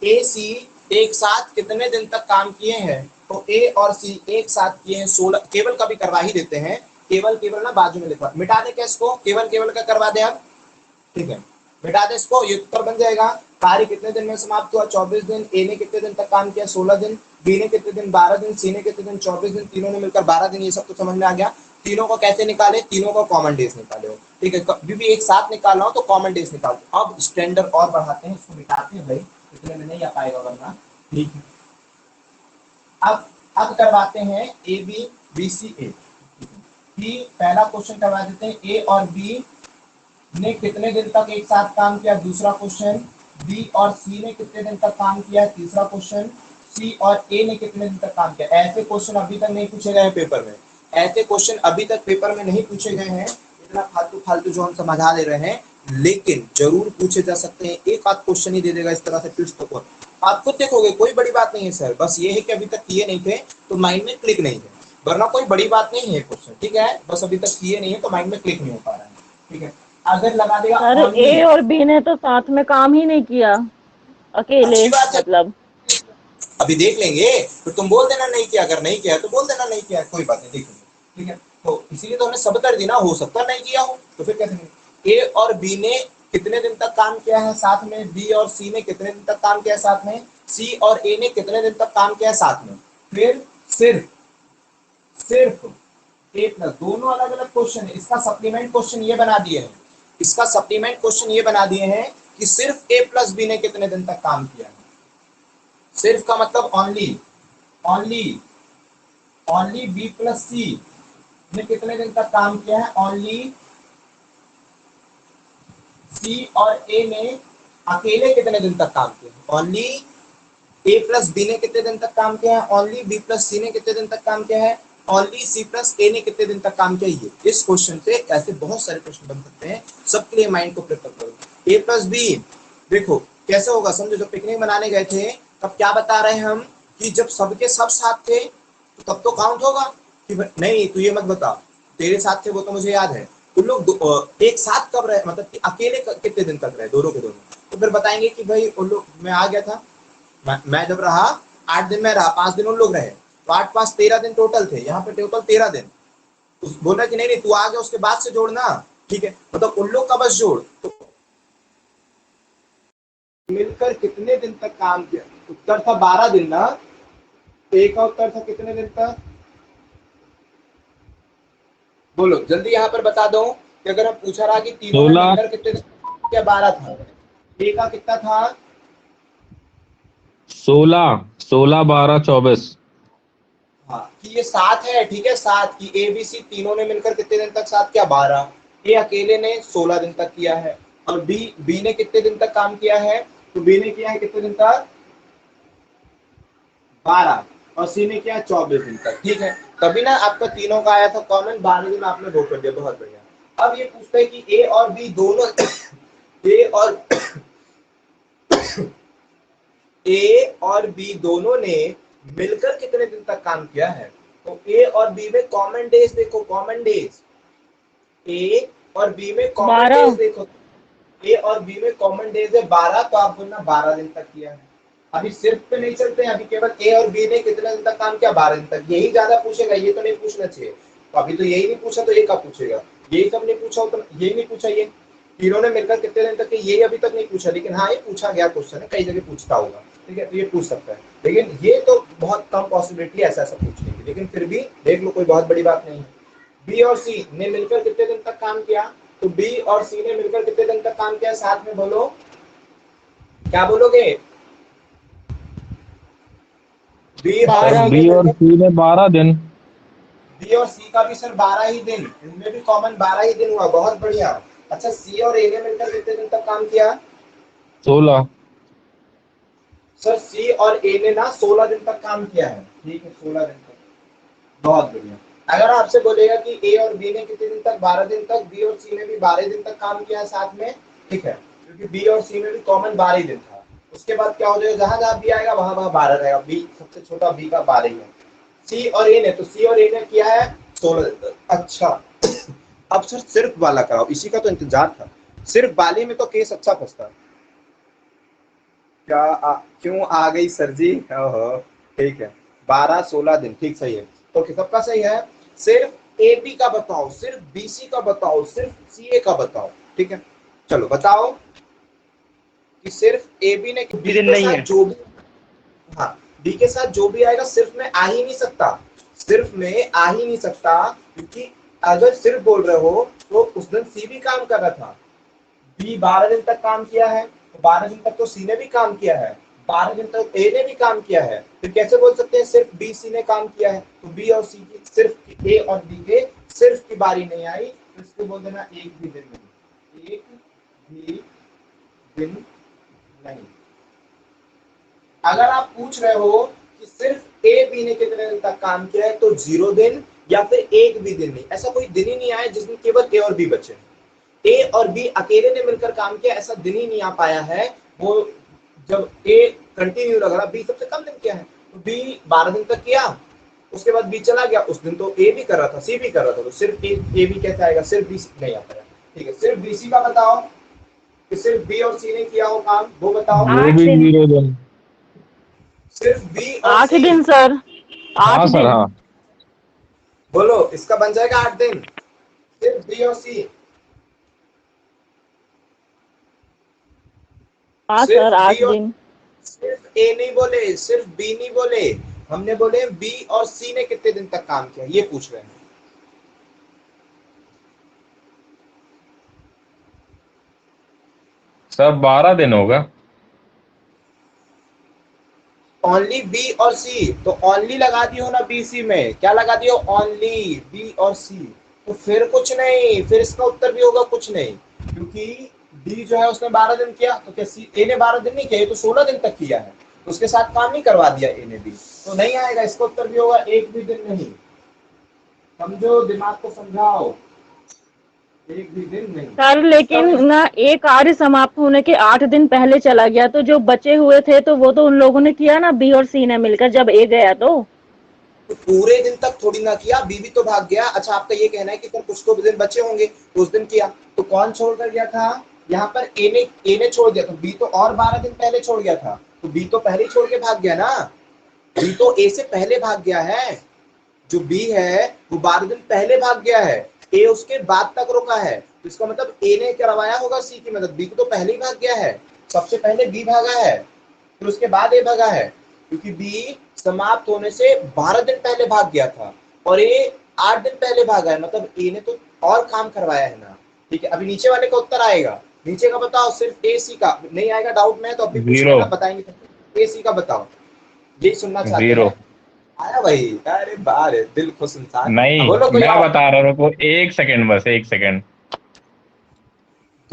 ए सी एक साथ कितने दिन तक काम किए हैं, तो ए और सी एक साथ किए हैं 16। केवल का भी करवा ही देते हैं, केवल ना बाजू में लिखवा, मिटा दे क्या इसको, केवल का करवा दे अब, ठीक है, मिटा दे इसको, ये उत्तर बन जाएगा। कार्य कितने दिन में समाप्त हुआ, 24 दिन, ए ने कितने दिन तक काम किया, 16 दिन, बी ने कितने दिन, 12 दिन, सी ने कितने दिन, 24 दिन, तीनों ने मिलकर 12 दिन, ये सब तो समझ में आ गया। तीनों को कैसे निकाले, तीनों को कॉमन डेज निकाले हो, ठीक है, कभी भी एक साथ निकाल रहा हो तो कॉमन डेज निकाल दो। अब स्टैंडर्ड और बढ़ाते हैं, इसको मिटाते हैं भाई, इतने में नहीं आ पाएगा वरना, ठीक है। अब करवाते हैं ए बी सी ए, पहला क्वेश्चन करवा देते हैं, ए और बी ने कितने दिन तक एक साथ काम किया, दूसरा क्वेश्चन, बी और सी ने कितने दिन तक काम किया, तीसरा क्वेश्चन, सी और ए ने कितने दिन तक काम किया। ऐसे क्वेश्चन अभी तक नहीं पूछे गए हैं पेपर में, नहीं पूछे गए हैं, इतना फालतू जो हम समझा दे रहे हैं, लेकिन जरूर पूछे जा सकते हैं। एक आध क्वेश्चन ही दे देगा इस तरह से ट्विस्ट तो आप खुद देखोगे, कोई बड़ी बात नहीं है सर, बस ये है कि अभी तक किए नहीं थे तो माइंड में क्लिक नहीं है, वरना कोई बड़ी बात नहीं है क्वेश्चन, ठीक है, बस अभी तक किए नहीं है तो माइंड में क्लिक नहीं हो पा रहा है, ठीक है। अगर लगा देगा सर ए और बी ने तो साथ में काम ही नहीं किया, अकेले, अच्छी बात है, मतलब अभी देख लेंगे, फिर तुम बोल देना नहीं किया, अगर नहीं किया तो बोल देना नहीं किया, कोई बात नहीं, देख लेंगे। ठीक है, तो इसीलिए तो हमने सब कर दी ना, हो सकता नहीं किया हो तो फिर कैसे नहीं। ए और बी ने कितने दिन तक काम किया है साथ में, बी और सी ने कितने दिन तक काम किया है साथ में, सी और ए ने कितने दिन तक काम किया है साथ में। फिर सिर्फ सिर्फ ए प्लस, दोनों अलग अलग क्वेश्चन है, इसका सप्लीमेंट क्वेश्चन ये बना दिए हैं, इसका सप्लीमेंट क्वेश्चन ये बना दिए हैं कि सिर्फ ए प्लस बी ने कितने दिन तक काम किया है। सिर्फ का मतलब only, only only B plus C ने कितने दिन तक काम किया है, ओनली सी और ए ने अकेले कितने दिन तक काम किया है, ओनली ए प्लस बी ने कितने दिन तक काम किया है, ओनली बी प्लस सी ने कितने दिन तक काम किया है, ओनली सी प्लस ए ने कितने दिन तक काम किया। ये इस क्वेश्चन से ऐसे बहुत सारे प्रश्न बन सकते हैं, सबके लिए माइंड को प्रिपेयर करो। ए प्लस बी देखो कैसे होगा, समझो जब पिकनिक मनाने गए थे तब क्या बता रहे हैं हम कि जब सबके सब साथ थे तो तब तो काउंट होगा कि नहीं तू ये मत बता, तेरे साथ थे वो तो मुझे याद है, उन लोग एक साथ कब रहे, मतलब कि अकेले कितने दिन तक रहे, दोनों के दोनों। तो फिर बताएंगे कि भाई उन लोग, मैं आ गया था, मैं जब रहा 8 दिन में रहा, 5 दिन उन लोग रहे, तो 8 5 13 दिन टोटल थे, यहाँ पे टोटल 13 दिन। बोला कि नहीं नहीं तू आ गया उसके बाद से जोड़ना, ठीक है, मतलब उन लोग का बस जोड़। तो मिलकर कितने दिन तक काम किया, उत्तर था 12 दिन ना, एक का उत्तर था कितने दिन तक, बोलो जल्दी यहाँ पर बता दो कि अगर हम पूछा रहा कि तीनों ने मिलकर कितने दिन क्या 12 था, एक का कितना था 16 16 12 24। हाँ कि ये 7 है, ठीक है, 7 की ए बी सी तीनों ने मिलकर कितने दिन तक 7 किया 12, ए अकेले ने 16 दिन तक किया है, और बी ने कितने दिन तक काम किया है, तो बी ने किया है कितने दिन तक 12, और सी ने किया 24 दिन तक, ठीक है। तभी ना आपका तीनों का आया था कॉमन, 12 दिन आपने वो कर दिया, बहुत बढ़िया। अब ये पूछता है कि ए और बी दोनों ए और बी दोनों ने मिलकर कितने दिन तक काम किया है, तो ए और बी में कॉमन डेज देखो, कॉमन डेज ए और बी में कॉमन 12। डेज देखो, ए और बी में कॉमन डेज है 12, तो आप बोलना 12 दिन तक किया है। अभी सिर्फ पे नहीं चलते हैं, अभी केवल ए और बी ने कितने दिन तक काम किया 12 दिन तक, यही ज्यादा पूछेगा, ये तो नहीं पूछना चाहिए। तो अभी तो यही नहीं पूछा तो ये कब पूछेगा, यही सब नहीं पूछा तो यही नहीं पूछा, ये तीनों ने मिलकर कितने दिन तक, यही अभी तक नहीं पूछा, लेकिन हाँ ये पूछा गया क्वेश्चन है, कई जगह पूछता होगा, ठीक है, तो ये पूछ सकता है, लेकिन ये तो बहुत कम पॉसिबिलिटी है ऐसा ऐसा पूछने की, लेकिन फिर भी देख लो कोई बहुत बड़ी बात नहीं है। बी और सी ने मिलकर कितने दिन तक काम किया, तो बी और सी ने मिलकर कितने दिन तक काम किया, साथ में बोलो, क्या बोलोगे, बी और सी ने 12 दिन। बी और सी का भी सर 12 ही दिन, इनमें भी कॉमन 12 ही दिन हुआ, बहुत बढ़िया। अच्छा सी और ए ने मिलकर कितने दिन तक काम किया, 16। सर सी और ए ने ना 16 दिन तक काम किया है, ठीक है, 16 दिन तक, बहुत बढ़िया। अगर आपसे बोलेगा कि ए और बी ने कितने दिन तक, 12 दिन तक, बी और सी ने भी 12 दिन तक काम किया है साथ में, ठीक है, क्योंकि बी और सी में भी कॉमन 12 ही दिन था, उसके बाद क्या हो जाएगा, जहां जहां बी आएगा वहां वहां 12 रहेगा, बी सबसे छोटा बी का 12 ही है। सी और ए ने, तो सी और ए ने किया है 16 दिन तक। अच्छा अब सर सिर्फ वाला कराओ, इसी का तो इंतजार था, सिर्फ वाले में तो केस अच्छा फंसता, क्यों आ गई सर जी, ओहो ठीक है, 12 16 दिन, ठीक सही है, तो सबका सही है। सिर्फ ए बी का बताओ, सिर्फ बी सी का बताओ, सिर्फ सी ए का बताओ, ठीक है, चलो बताओ कि सिर्फ ए बी ने बी के साथ जो भी, हाँ बी के साथ जो भी आएगा सिर्फ में आ ही नहीं सकता, सिर्फ में आ ही नहीं सकता, क्योंकि अगर सिर्फ बोल रहे हो तो उस दिन सी भी काम कर रहा था, बी 12 दिन तक काम किया है, तो 12 दिन तक तो सी ने भी काम किया है, 12 दिन तक ए ने भी काम किया है, फिर कैसे बोल सकते हैं सिर्फ बी सी ने काम किया है, तो बी और सी की सिर्फ ए और बी के सिर्फ की बारी नहीं आई, तो इसको बोल देना एक भी दिन नहीं, एक भी दिन नहीं। अगर आप पूछ रहे हो कि सिर्फ ए बी ने कितने दिन तक काम किया है, तो 0 दिन या फिर एक भी दिन नहीं, ऐसा कोई दिन ही नहीं आया जिसमें केवल ए और बी बचे, ए और बी अकेले ने मिलकर काम किया, ऐसा दिन ही नहीं आ पाया है। वो जब ए कंटिन्यू लग रहा, बी सबसे कम दिन किया है, तो बी 12 दिन तक किया, उसके बाद बी चला गया, उस दिन तो ए भी कर रहा था, सी भी कर रहा था, तो सिर्फ ए बी कैसे आएगा, सिर्फ बी नहीं आ पाया, ठीक है। सिर्फ बी सी का बताओ कि सिर्फ बी और सी ने किया हो काम, वो बताओ। वो भी 0 दिन। सिर्फ बी और 8 सी, दिन सर, 8 हाँ सर दिन। हाँ। बोलो, इसका बन जाएगा 8 दिन, सिर्फ बी और सी। हाँ सिर्फ सर, 8 बी और दिन। सिर्फ ए नहीं बोले, सिर्फ बी नहीं बोले, हमने बोले बी और सी ने कितने दिन तक काम किया, ये पूछ रहे हैं। सर 12 दिन होगा। ओनली बी और सी, तो ओनली लगा दियो ना बी सी में, क्या लगा दियो, ओनली बी और सी, तो फिर कुछ नहीं, फिर इसका उत्तर भी होगा कुछ नहीं, क्योंकि डी जो है उसने 12 दिन किया, तो क्या सी ए ने 12 दिन नहीं किया, ये तो 16 दिन तक किया है, तो उसके साथ काम नहीं करवा दिया ए ने बी, तो नहीं आएगा, इसका उत्तर भी होगा एक भी दिन नहीं। समझो, दिमाग को समझाओ, एक भी दिन नहीं। सर लेकिन ना, एक कार्य समाप्त होने के 8 दिन पहले चला गया, तो जो बचे हुए थे तो वो तो उन लोगों ने किया ना, बी और सी ने मिलकर, जब ए गया तो पूरे दिन तक थोड़ी ना किया, बी भी तो भाग गया। अच्छा, आपका ये कहना है कि कुछ तो दिन बचे होंगे, उस दिन किया, तो कौन छोड़ कर गया था, यहाँ पर ए ने छोड़ दिया, तो बी तो और 12 दिन पहले छोड़ गया था, तो बी तो पहले ही छोड़ के भाग गया ना, बी तो ए से पहले भाग गया है, जो बी है वो 12 दिन पहले भाग गया है, ए उसके बाद तक रुका है, तो इसका मतलब ए ने करवाया होगा सी की मदद, बी तो पहले ही भाग गया है, सबसे पहले बी भागा है, फिर उसके बाद ए भागा है, क्योंकि बी समाप्त होने से 12 दिन पहले भाग गया था और ए 8 दिन पहले भागा है, मतलब ए ने तो और काम करवाया है ना। ठीक है, अभी नीचे वाले का उत्तर आएगा, नीचे का बताओ, सिर्फ ए सी का नहीं आएगा डाउट में, तो अभी पूछ 0 लेना, बताएंगे, ए सी का बताओ, यही सुनना चाहते 0 हैं। आया भाई, अरे बार दिल खुश इंसान। नहीं, बोलो कोई मैं और। बता रहा हूँ, रुको 1 सेकंड, बस 1 सेकंड।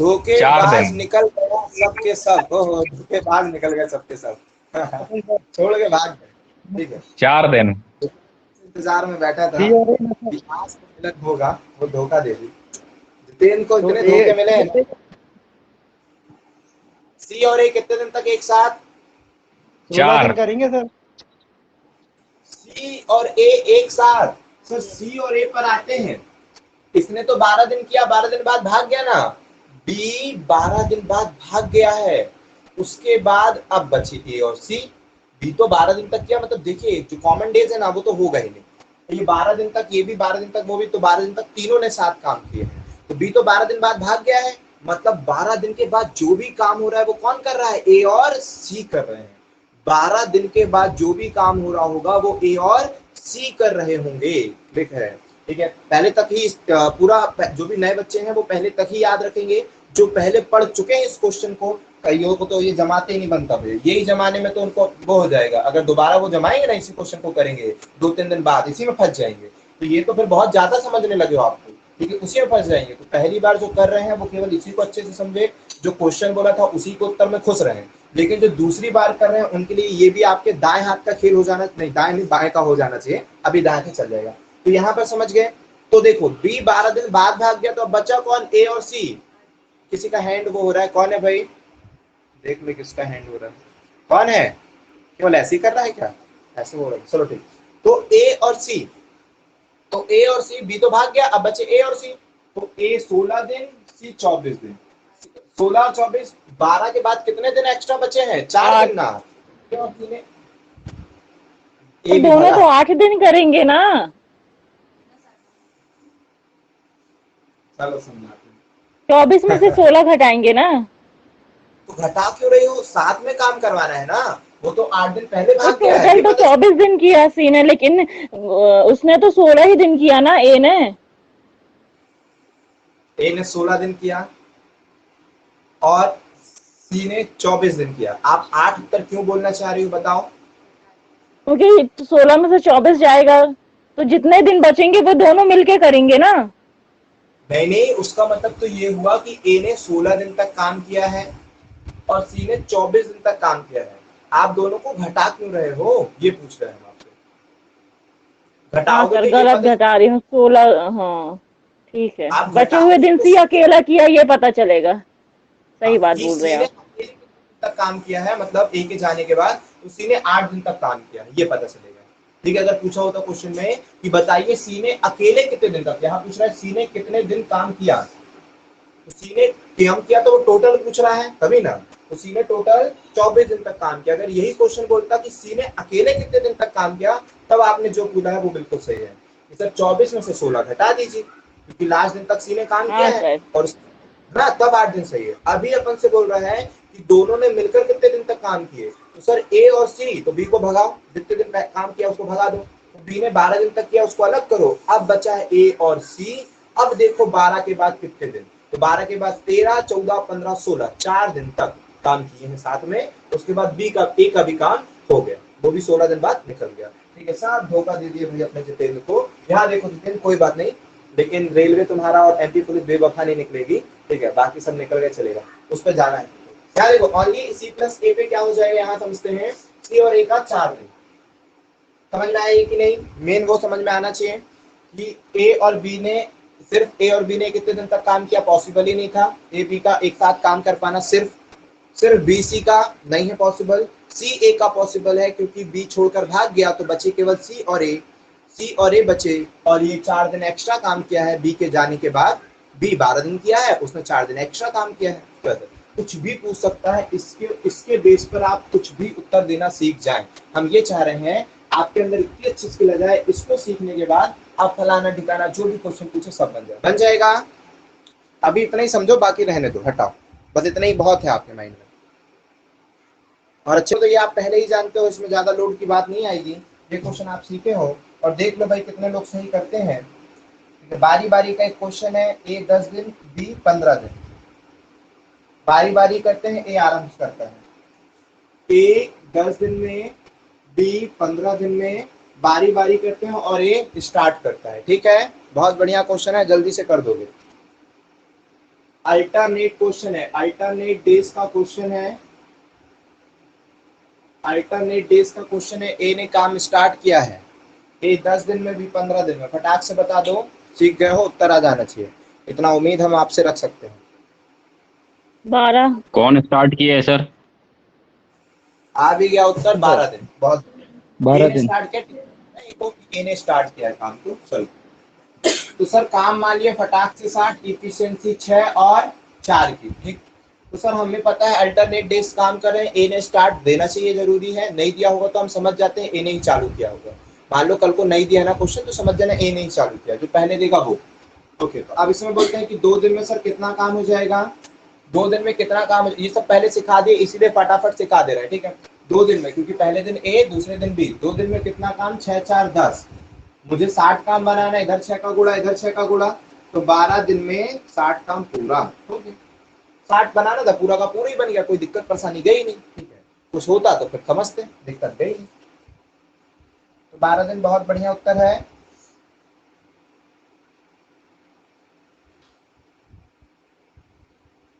4 धोखेबाज दिन। निकल गया सबके सब, ओहो, धोखेबाज निकल गए सबके सब। छोड़ के भाग गए। ठीक है, 4 दिन। इंतजार में बैठा था कि आज तो मिलन होगा, वो धोखा दे दी। जितेन को इतने धोखे मिले हैं ना। सी और ए कितने दिन तक एक साथ, 4 करेंगे सर। सी और ए एक साथ, सर सी और ए पर आते हैं, इसने तो 12 दिन किया, 12 दिन बाद भाग गया ना, बी 12 दिन बाद भाग गया है, उसके बाद अब बचे ए और सी, बी तो 12 दिन तक किया, मतलब देखिए जो कॉमन डेज है ना वो तो होगा ही नहीं, ये 12 दिन तक, ये भी 12 दिन तक, वो भी, तो 12 दिन तक तीनों ने साथ काम किए हैं, तो बी तो 12 दिन बाद भाग गया है, मतलब 12 दिन के बाद जो भी काम हो रहा है वो कौन कर रहा है, ए और सी कर रहे हैं, 12 दिन के बाद जो भी काम हो रहा होगा वो ए और सी कर रहे होंगे, लिख है। ठीक है, पहले तक ही पूरा, जो भी नए बच्चे हैं वो पहले तक ही याद रखेंगे, जो पहले पढ़ चुके हैं इस क्वेश्चन को, कईयों को तो ये जमाते ही नहीं बनता, यही जमाने में तो उनको वो हो जाएगा, अगर दोबारा वो जमाएंगे ना इसी क्वेश्चन को करेंगे 2-3 दिन बाद, इसी में फंस जाएंगे, तो ये तो फिर बहुत ज्यादा समझने लगे हो आपको, ठीक है, उसी में फंस जाएंगे, तो पहली बार जो कर रहे हैं वो केवल इसी को अच्छे से समझे, जो क्वेश्चन बोला था उसी को उत्तर में खुश रहे, लेकिन जो दूसरी बार कर रहे हैं उनके लिए ये भी आपके दाएं हाथ का खेल हो जाना, नहीं दाएं नहीं बाएं का हो जाना चाहिए, अभी दाएं का चल जाएगा, तो यहाँ पर समझ गए। तो देखो बी 12 दिन बाद भाग गया, तो अब बचा कौन, ए और सी, किसी का हैंड वो हो रहा है, कौन है भाई, देख ले किसका हैंड हो रहा है, कौन है, केवल ऐसे ही कर रहा है क्या, ऐसे हो रहा है, चलो ठीक, तो ए और सी, तो ए और सी, बी तो भाग गया, अब बचे ए और सी, तो ए 16 दिन, सी 24 दिन, 16 और 24, 12 के बाद कितने दिन एक्स्ट्रा बचे हैं, 4 दिन ना, ए और सी ने, तो ए भी दोनों भगा, तो 8 दिन करेंगे ना। चलो समझाते हैं। 24 में से 16 घटाएंगे ना, तो घटा क्यों रही हो, साथ में काम करवाना है ना, वो तो 8 दिन पहले तो भाग गया है, टोटल ये तो पता 24 दिन किया सी ने, लेकिन उसने तो 16 ही दिन किया ना, ए ने। ए ने 16 दिन किया और सी ने 24 दिन किया, आप 8 उत्तर क्यों बोलना चाह रही हो बताओ, क्योंकि 16 में से 24 जाएगा, तो जितने दिन बचेंगे वो दोनों मिलके करेंगे ना। नहीं नहीं, उसका मतलब तो ये हुआ कि ए ने 16 दिन तक काम किया है और सी ने 24 दिन तक काम किया है, आप दोनों को घटा क्यों रहे हो, ये पूछ रहे हैं हम आपसे, हाँ घटाओगे सर, तो ये गलत पता, घटा रही हूँ, 16, हाँ ठीक है, आप बचे घटाओगे हुए दिन तो सी अकेला किया ये पता चलेगा, सही बात कि बोल रहे सी हैं ने आप। अकेले कितने दिन तक काम किया है, मतलब ए के जाने के बाद तो सी ने 8 दिन तक काम किया है, ये पता चलेगा। ठीक है, अगर पूछा होता क्वेश्चन में कि बताइए सी ने अकेले कितने दिन तक, यहाँ पूछ रहा है सी ने कितने दिन काम किया, तो सी ने काम किया तो वो टोटल पूछ रहा है तभी ना, तो सी ने टोटल 24 दिन तक काम किया, अगर यही क्वेश्चन बोलता कि सी ने अकेले कितने दिन तक काम किया, तब आपने जो पूछा है वो बिल्कुल सही है, कि सर 24 में से 16 घटा दीजिए, क्योंकि लास्ट दिन तक सी ने काम किया हाँ है सर। और ना तब 8 दिन सही है। अभी अपन से बोल रहा है कि दोनों ने मिलकर कितने दिन तक काम किए, तो सर ए और सी, तो बी को भगाओ, जितने दिन काम किया उसको भगा दो, तो बी ने 12 दिन तक किया उसको अलग करो, अब बचा है ए और सी। अब देखो 12 के बाद कितने दिन, तो 12 के बाद 13, 14, 15, 16, 4 दिन तक काम किए हैं साथ में। उसके बाद बी का ए का भी काम हो गया, वो भी 16 दिन बाद निकल गया। ठीक है, साहब धोखा दे दिए भैया अपने जितेंद्र को। यहाँ देखो जितेंद्र, कोई बात नहीं, लेकिन रेलवे तुम्हारा और एमपी पुलिस बेवफा नहीं निकलेगी। ठीक है, बाकी सब निकल गए चलेगा, उस पर जाना है। क्या देखो ओनली सी प्लस ए पे क्या हो जाएगा, यहाँ समझते हैं सी और ए का 4 दिन। समझ में आएगी कि नहीं? मेन वो समझ में आना चाहिए कि ए और बी ने, सिर्फ ए और बी ने कितने दिन तक काम किया, पॉसिबल ही नहीं था ए बी का एक साथ काम कर पाना। सिर्फ बी सी का नहीं है पॉसिबल, सी ए का पॉसिबल है, क्योंकि बी छोड़कर भाग गया तो बचे केवल सी और ए बचे, और ये 4 दिन एक्स्ट्रा काम किया है बी के जाने के बाद। बी 12 दिन किया है, उसने 4 दिन एक्स्ट्रा काम किया है। कुछ भी पूछ सकता है, इसके बेस पर आप कुछ भी उत्तर देना सीख जाएं। हम ये चाह रहे हैं आपके अंदर इतनी अच्छी स्किल आ जाए, इसको सीखने के बाद आप फलाना ठिकाना जो भी क्वेश्चन पूछे सब बन जाएगा। अभी इतना ही समझो, बाकी रहने दो, हटाओ, बस इतना ही बहुत है आपके माइंड में। और अच्छे तो ये आप पहले ही जानते हो, इसमें ज्यादा लोड की बात नहीं आएगी। ये क्वेश्चन आप सीखे हो और देख लो भाई कितने लोग सही करते हैं। बारी बारी का एक क्वेश्चन है, ए 10 दिन, बी 15 दिन, बारी बारी करते हैं, ए आराम से करता है। ए 10 दिन में, बी 15 दिन में, बारी बारी करते हैं और ए स्टार्ट करता है। ठीक है, बहुत बढ़िया क्वेश्चन है, जल्दी से कर दोगे। अल्टरनेट क्वेश्चन है, अल्टरनेट डेज का क्वेश्चन है, अल्टरनेट डेज का क्वेश्चन है। ए ने काम स्टार्ट किया है, ए 10 दिन में, बी 15 दिन में। फटाक से बता दो, सीख गए हो, उत्तर आ जाना चाहिए, इतना उम्मीद हम आपसे रख सकते हैं। 12। कौन स्टार्ट किया है सर? आ भी गया उत्तर, 12 दिन। बहुत 12 दिन। स्टार्ट किया, नहीं तो ए ने स्टार्ट किया है काम, तो चलो। तो सर काम मान लिया फटाक से 60, इफिशिएंसी 6 और 4 की। ठीक, तो सर हमें पता है अल्टरनेट डेज काम कर रहे हैं, ए ने स्टार्ट देना चाहिए, जरूरी है। नहीं दिया होगा तो हम समझ जाते हैं ए ने ही चालू किया होगा। मान लो कल को नहीं दिया ना क्वेश्चन, तो समझ जाना ए ने ही चालू किया, जो पहले देगा वो। ओके, तो अब इसमें बोलते हैं कि 2 दिन में सर कितना काम हो जाएगा, 2 दिन में कितना काम, ये सब पहले सिखा दिए, इसीलिए फटाफट सिखा दे रहे हैं। ठीक है, 2 दिन में, क्योंकि पहले दिन ए, दूसरे दिन बी, 2 दिन में कितना काम, 6 4 10, मुझे 60 काम बनाना है, इधर 6 का गुणा, इधर 6 का गुणा, तो 12 दिन में 60 काम पूरा हो गया। 60 बनाना था, पूरा का पूरा ही बन गया, कोई दिक्कत परेशानी गई नहीं। ठीक है, कुछ होता तो फिर समझते, दिक्कत गई नहीं। तो 12 दिन बहुत बढ़िया उत्तर है।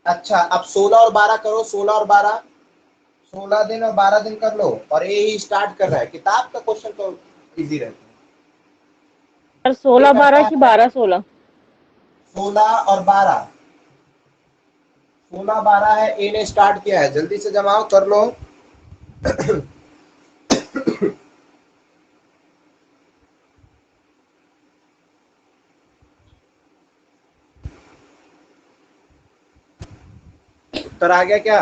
अच्छा, अब 16 और 12 करो, 16 और 12, 16 दिन और 12 दिन कर लो, और ए ही स्टार्ट कर रहा है। किताब का क्वेश्चन तो इजी रहता है। सर 16 12 की 12 16? 16 और 12, 16 12 है, ए ने स्टार्ट किया है, जल्दी से जमाओ, कर लो। उत्तर आ गया क्या?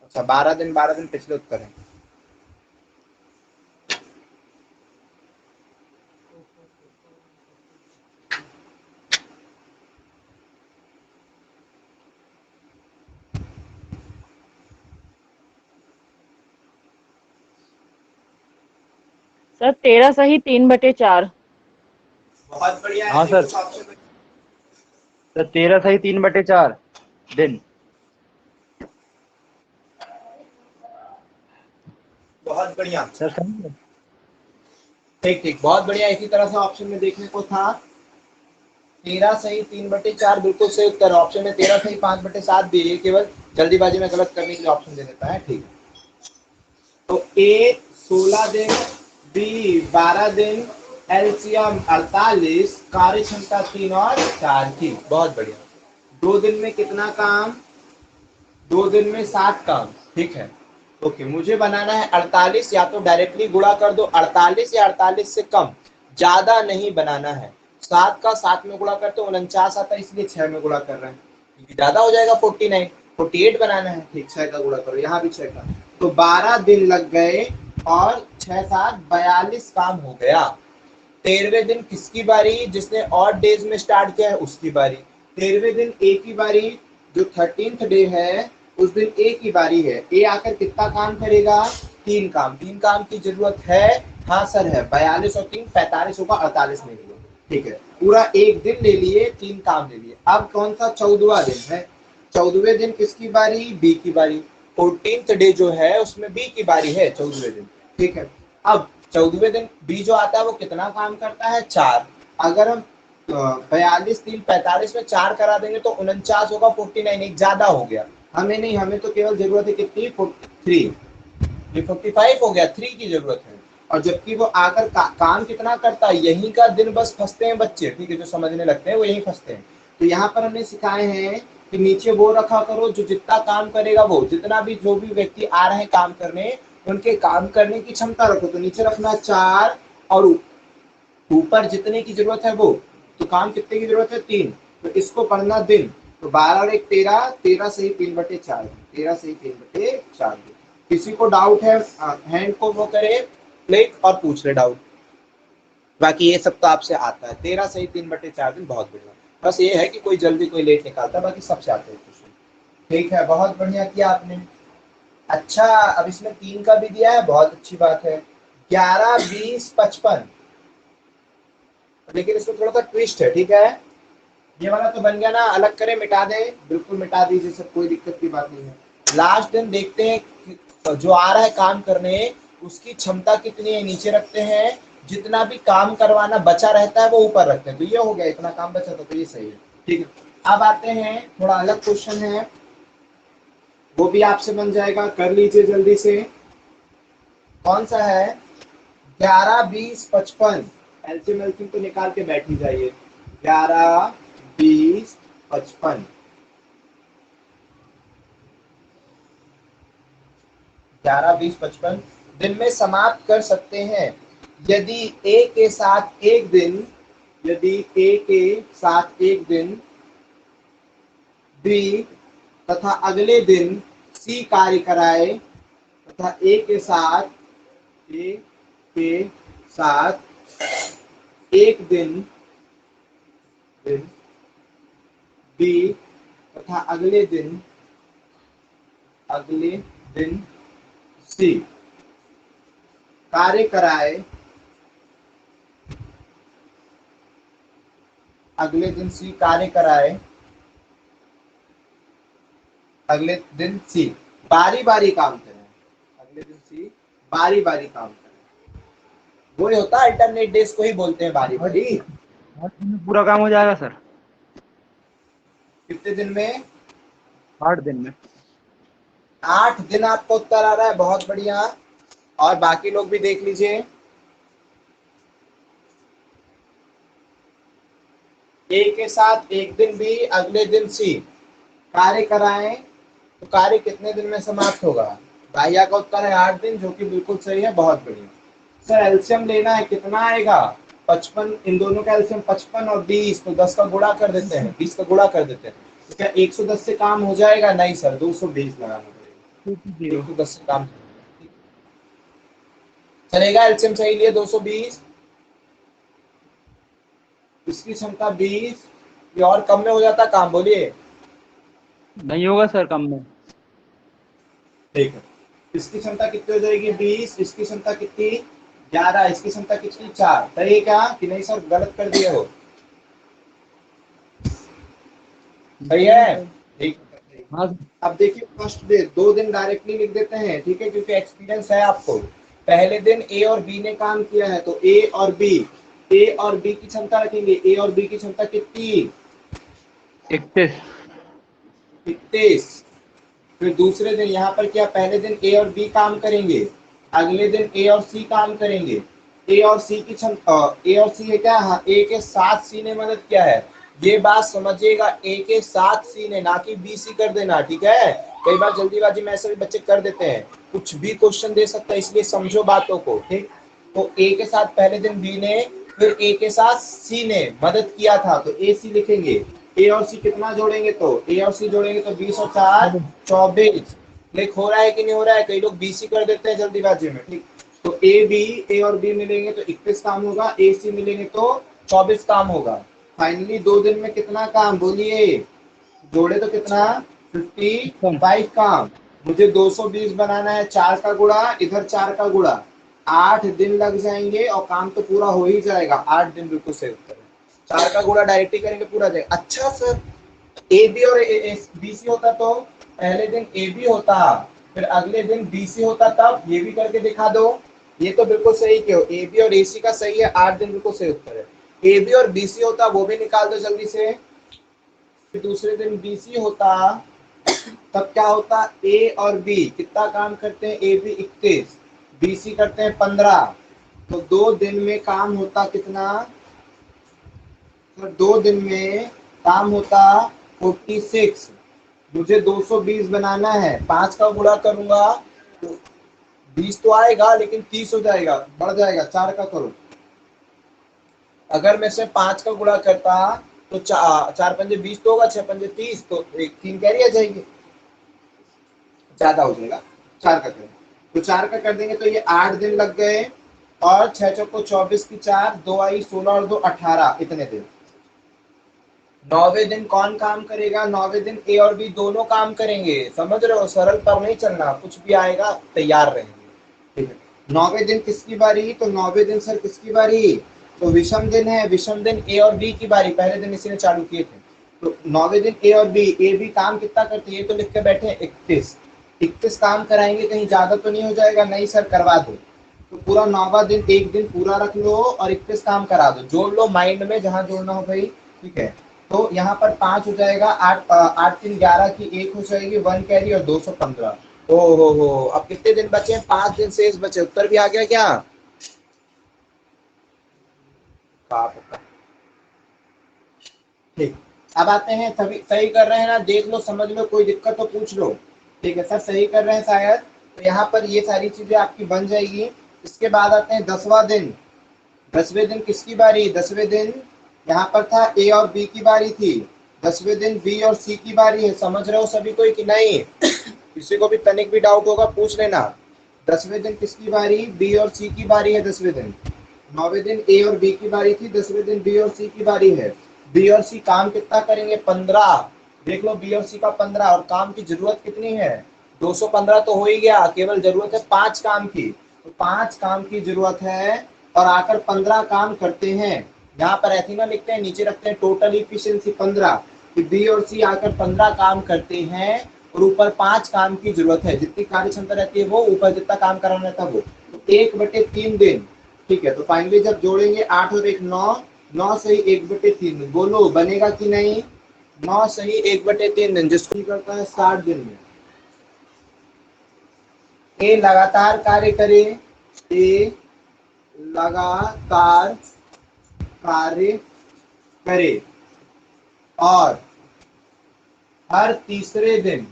अच्छा, 12 दिन पिछले उत्तर है। सर 13 सही 3/4। बहुत बढ़िया है। हाँ सर। कुछ ऑप्शन में तो 13 सही 3/4 दिन। बहुत बढ़िया, सर सही है। ठीक ठीक, बहुत बढ़िया। इसी तरह से ऑप्शन में देखने को था, 13 सही 3/4 बिल्कुल सही उत्तर। ऑप्शन में 13 सही 5/7 भी है, केवल जल्दीबाजी में गलत करने के लिए ऑप्शन दे देता है। ठीक, तो ए 16 दिन, बी 12 दिन, एलसीएम 48, कार्य क्षमता 3 और 4 की। बहुत बढ़िया। 2 दिन में कितना काम, 2 दिन में 7 काम। ठीक है, ओके, मुझे बनाना है 48, या तो डायरेक्टली गुणा कर दो 48 या 48 से कम, ज्यादा नहीं बनाना है। 7 का 7 में गुणा करते 49 आता है, इसलिए 6 में गुणा कर रहे हैं, क्योंकि ज्यादा हो जाएगा 49, 48 बनाना है। ठीक, 6 का गुणा करो, यहाँ भी 6 का, तो 12 दिन लग गए और 6 7 42 काम हो गया। 13वें दिन किसकी बारी? जिसने ऑड डेज में स्टार्ट किया है उसकी बारी। 13वें दिन ए की बारी, जो 13th डे है उस दिन ए की बारी है। ए आकर कितना काम करेगा? 3 काम। 3 काम की जरूरत है? हाँ सर है। 42 और 3 45 होगा, 48 ले लिया। ठीक है, पूरा एक दिन ले लिए, 3 काम ले लिए। अब कौन सा 14वां दिन है? 14वें दिन किसकी बारी? बी की बारी। 14th डे जो है उसमें बी की बारी है 14वें दिन। ठीक है, अब 14वें दिन बी जो आता है वो कितना काम करता है? 4। अगर हम 42 3 45 में 4 करा देंगे तो 49 होगा, 49 एक ज्यादा हो गया। हमें नहीं, हमें तो केवल जरूरत है कितनी? 43। ये 45 हो गया, 3 की जरूरत है। और जबकि वो आकर काम कितना करता है? यहीं का दिन बस फंसते हैं बच्चे, ठीक है, जो समझने लगते हैं वो यहीं फंसते हैं। तो यहाँ पर हमने सिखाए हैं कि नीचे वो रखा करो जो जितना काम करेगा वो, जितना भी जो भी व्यक्ति आ रहे हैं काम करने, उनके काम करने की क्षमता रखो। तो नीचे रखना 4 और ऊपर जितने की जरूरत है वो। तो काम कितने की जरूरत है? 3। तो इसको पढ़ना दिन। तो 12 और 1 13, 13 सही 3/4, 13 सही 3/4। किसी को डाउट है हैंड को वो करे क्लिक और पूछ ले डाउट। बाकी ये सब तो आपसे आता है। 13 सही 3/4 दिन, बहुत बढ़िया। बस ये है कि कोई जल्दी कोई लेट निकालता है, बाकी सबसे आते हैं क्वेश्चन। ठीक है, बहुत बढ़िया किया आपने। अच्छा, अब इसमें 3 का भी दिया है, बहुत अच्छी बात है। 11 20 55, लेकिन इसमें थोड़ा सा ट्विस्ट है। ठीक है, ये वाला तो बन गया ना, अलग करें, मिटा दें, बिल्कुल मिटा दीजिए, सब कोई दिक्कत की बात नहीं है। लास्ट दिन देखते हैं जो आ रहा है काम करने उसकी क्षमता कितनी है, नीचे रखते हैं। जितना भी काम करवाना बचा रहता है वो ऊपर रखते हैं। तो ये हो गया, इतना काम बचा था तो ये सही है। ठीक है, अब आते हैं, थोड़ा अलग क्वेश्चन है, वो भी आपसे बन जाएगा, कर लीजिए जल्दी से। कौन सा है? 11 20 55, एलसीएम एलसीएम तो निकाल के बैठ ही जाइए। 11 20 55, 11 20 55 दिन में समाप्त कर सकते हैं यदि ए के साथ एक दिन, यदि ए के साथ एक दिन बी तथा अगले दिन सी कार्य कराए, तथा ए के साथ एक दिन बी तथा अगले दिन सी कार्य कराए, अगले दिन सी कार्य कराए, अगले दिन सी बारी बारी काम करें, अगले दिन सी बारी बारी काम करें। वो ही होता है, अल्टरनेट डेज को ही बोलते हैं बारी बारी। पूरा काम हो जाएगा सर? कितने दिन में? 8 दिन में। 8 दिन आपको उत्तर आ रहा है, बहुत बढ़िया। और बाकी लोग भी देख लीजिए। ए के साथ एक दिन बी, अगले दिन सी कार्य कराएं, तो कार्य कितने दिन में समाप्त होगा? भैया का उत्तर है 8 दिन, जो कि बिल्कुल सही है, बहुत बढ़िया। सर एलसीएम लेना है, कितना आएगा? 55, इन दोनों का एलसीएम 55 और 20, तो 10 का गुणा कर देते हैं, 20 का गुणा कर देते हैं। तो क्या 110 से काम हो जाएगा? नहीं सर, 220 लगाना पड़ेगा। 110 से काम चलेगा? एलसीएम सही लिए 220, इसकी क्षमता 20, ये और कम में हो जाता काम, बोलिए। नहीं होगा सर कम में। ठीक है, इसकी क्षमता कितनी हो जाएगी? 20, इसकी क्षमता कितनी? 11, इसकी क्षमता कितनी? 4। सही है क्या कि नहीं सर? गलत कर दिए हो? सही है, ठीक है। हाँ अब देखिए फर्स्ट डे 2 दिन डायरेक्टली लिख देते हैं, ठीक है, क्योंकि एक्सपीरियंस है आपको। पहले दिन ए और बी ने काम किया है, तो ए और बी की क्षमता रखेंगे। ए और बी की क्षमता कितनी? 31। फिर दूसरे दिन यहाँ पर क्या, पहले दिन ए और बी काम करेंगे, अगले दिन ए और सी काम करेंगे। ए और सी की क्षमता, ए और सी है क्या? हाँ, ए के साथ सी ने मदद किया है। ये बात समझिएगा, ए के साथ सी ने, ना कि बी सी कर देना, ठीक है। कई बार जल्दीबाजी में ऐसे भी बच्चे कर देते हैं, कुछ भी क्वेश्चन दे सकता है, इसलिए समझो बातों को, ठीक। तो ए के साथ पहले दिन बी ने, फिर ए के साथ सी ने मदद किया था, तो ए सी लिखेंगे। ए और सी कितना जोड़ेंगे? तो ए और सी जोड़ेंगे तो 20 और 4 24। क्लिक हो रहा है कि नहीं हो रहा है? कई लोग बीसी कर देते हैं जल्दीबाजी में, ठीक। तो ए और बी मिलेंगे तो 21 काम होगा, ए सी मिलेंगे तो 24 काम होगा। फाइनली 2 दिन में कितना काम, बोलिए जोड़े तो कितना, 55 काम। मुझे 220 बनाना है, 4 का गुणा इधर 4 का गुणा, 8 दिन लग जाएंगे और काम तो पूरा हो ही जाएगा। 8 दिन, बिल्कुल सही उत्तर है। 4 का गुणा डायरेक्ट ही करेंगे, पूरा जाएगा। अच्छा सर, ए बी और बी सी होता तो पहले दिन ए बी होता, फिर अगले दिन बी सी होता, तब ये भी करके दिखा दो। ये तो बिल्कुल सही क्यों, ए बी और ए सी का सही है, 8 दिन बिल्कुल सही उत्तर है। ए बी और बी सी होता, वो भी निकाल दो जल्दी से। फिर दूसरे दिन बी सी होता, तब क्या होता, ए और बी कितना काम करते हैं, ए बी 21, बी सी करते हैं 15, तो 2 दिन में काम होता कितना, तो 2 दिन में काम होता 46। मुझे 220 बनाना है, 5 का गुणा करूंगा तो 20 तो आएगा लेकिन 30 हो जाएगा, बढ़ जाएगा, 4 का करो। अगर मैं से 5 का गुणा करता तो 4 पंजे 20 तो होगा, 6 पंजे 30, तो 3 कैरी आ जाएगी, ज्यादा हो जाएगा। 4 का करें तो 4 का कर देंगे तो ये 8 दिन लग गए, और 6 चौको 24 की 4, 2 आई 16 और 2 18, इतने दिन। 9वें दिन कौन काम करेगा, 9वें दिन ए और बी दोनों काम करेंगे, समझ रहे हो, सरल पर नहीं चलना, कुछ भी आएगा तैयार रहेंगे, ठीक है। 9वें दिन किसकी बारी, तो 9वें दिन सर किसकी बारी, तो विषम दिन है, विषम दिन ए और बी की बारी, पहले दिन इसी ने चालू किए थे। तो 9वें दिन ए और बी, ए बी काम कितना करते हैं, ये तो लिख के बैठे 21 काम कराएंगे, कहीं ज्यादा तो नहीं हो जाएगा, नहीं सर करवा दो। तो पूरा 9वां दिन एक दिन पूरा रख लो और 21 काम करा दो, जोड़ लो माइंड में जहां जोड़ना हो भाई, ठीक है। तो यहाँ पर 5 हो जाएगा, 8 3 11 की 1 हो जाएगी, 1 कैरी और 215। ओ हो, अब कितने दिन बचे हैं, 5 दिन शेष बचे, उत्तर भी आ गया क्या, ठीक। अब आते हैं, सभी सही कर रहे हैं ना, देख लो समझ लो, कोई दिक्कत तो पूछ लो, ठीक है। सर सही कर रहे हैं शायद, तो यहाँ पर ये सारी चीजें आपकी बन जाएगी। इसके बाद आते हैं 10वां दिन। 10वें दिन किसकी बारी, 10वें दिन यहाँ पर था ए और बी की बारी थी, 10वें दिन बी और सी की बारी है, समझ रहे हो सभी कोई कि नहीं, किसी को भी तनिक भी डाउट होगा पूछ लेना। 10वें दिन किसकी बारी, बी और सी की बारी है 10वें दिन। 9वें दिन ए और बी की बारी थी, 10वें दिन बी और सी की बारी है। बी और सी काम कितना करेंगे, 15, देख लो बी और सी का 15, और काम की जरूरत कितनी है, 215 तो हो ही गया, केवल जरूरत है 5 काम की, तो 5 काम की जरूरत है, और आकर 15 काम करते हैं। यहाँ पर ऐसी ना लिखते हैं, नीचे रखते हैं टोटल इफिशिएंसी 15, कि बी और सी आकर 15 काम करते हैं और ऊपर 5 काम की जरूरत है, जितनी कार्य क्षमता रहती है वो, ऊपर जितना काम कराना रहता है वो, तो 1/3 दिन, ठीक है। तो फाइनली जब जोड़ेंगे 8 और 1 9, 9 सही 1/3 दिन, बोलो बनेगा कि नहीं, 9 सही 1/3 दिन, जिसको करता है 60 दिन में। ए लगातार कार्य करे, ए लगातार कार्य करे और हर तीसरे दिन,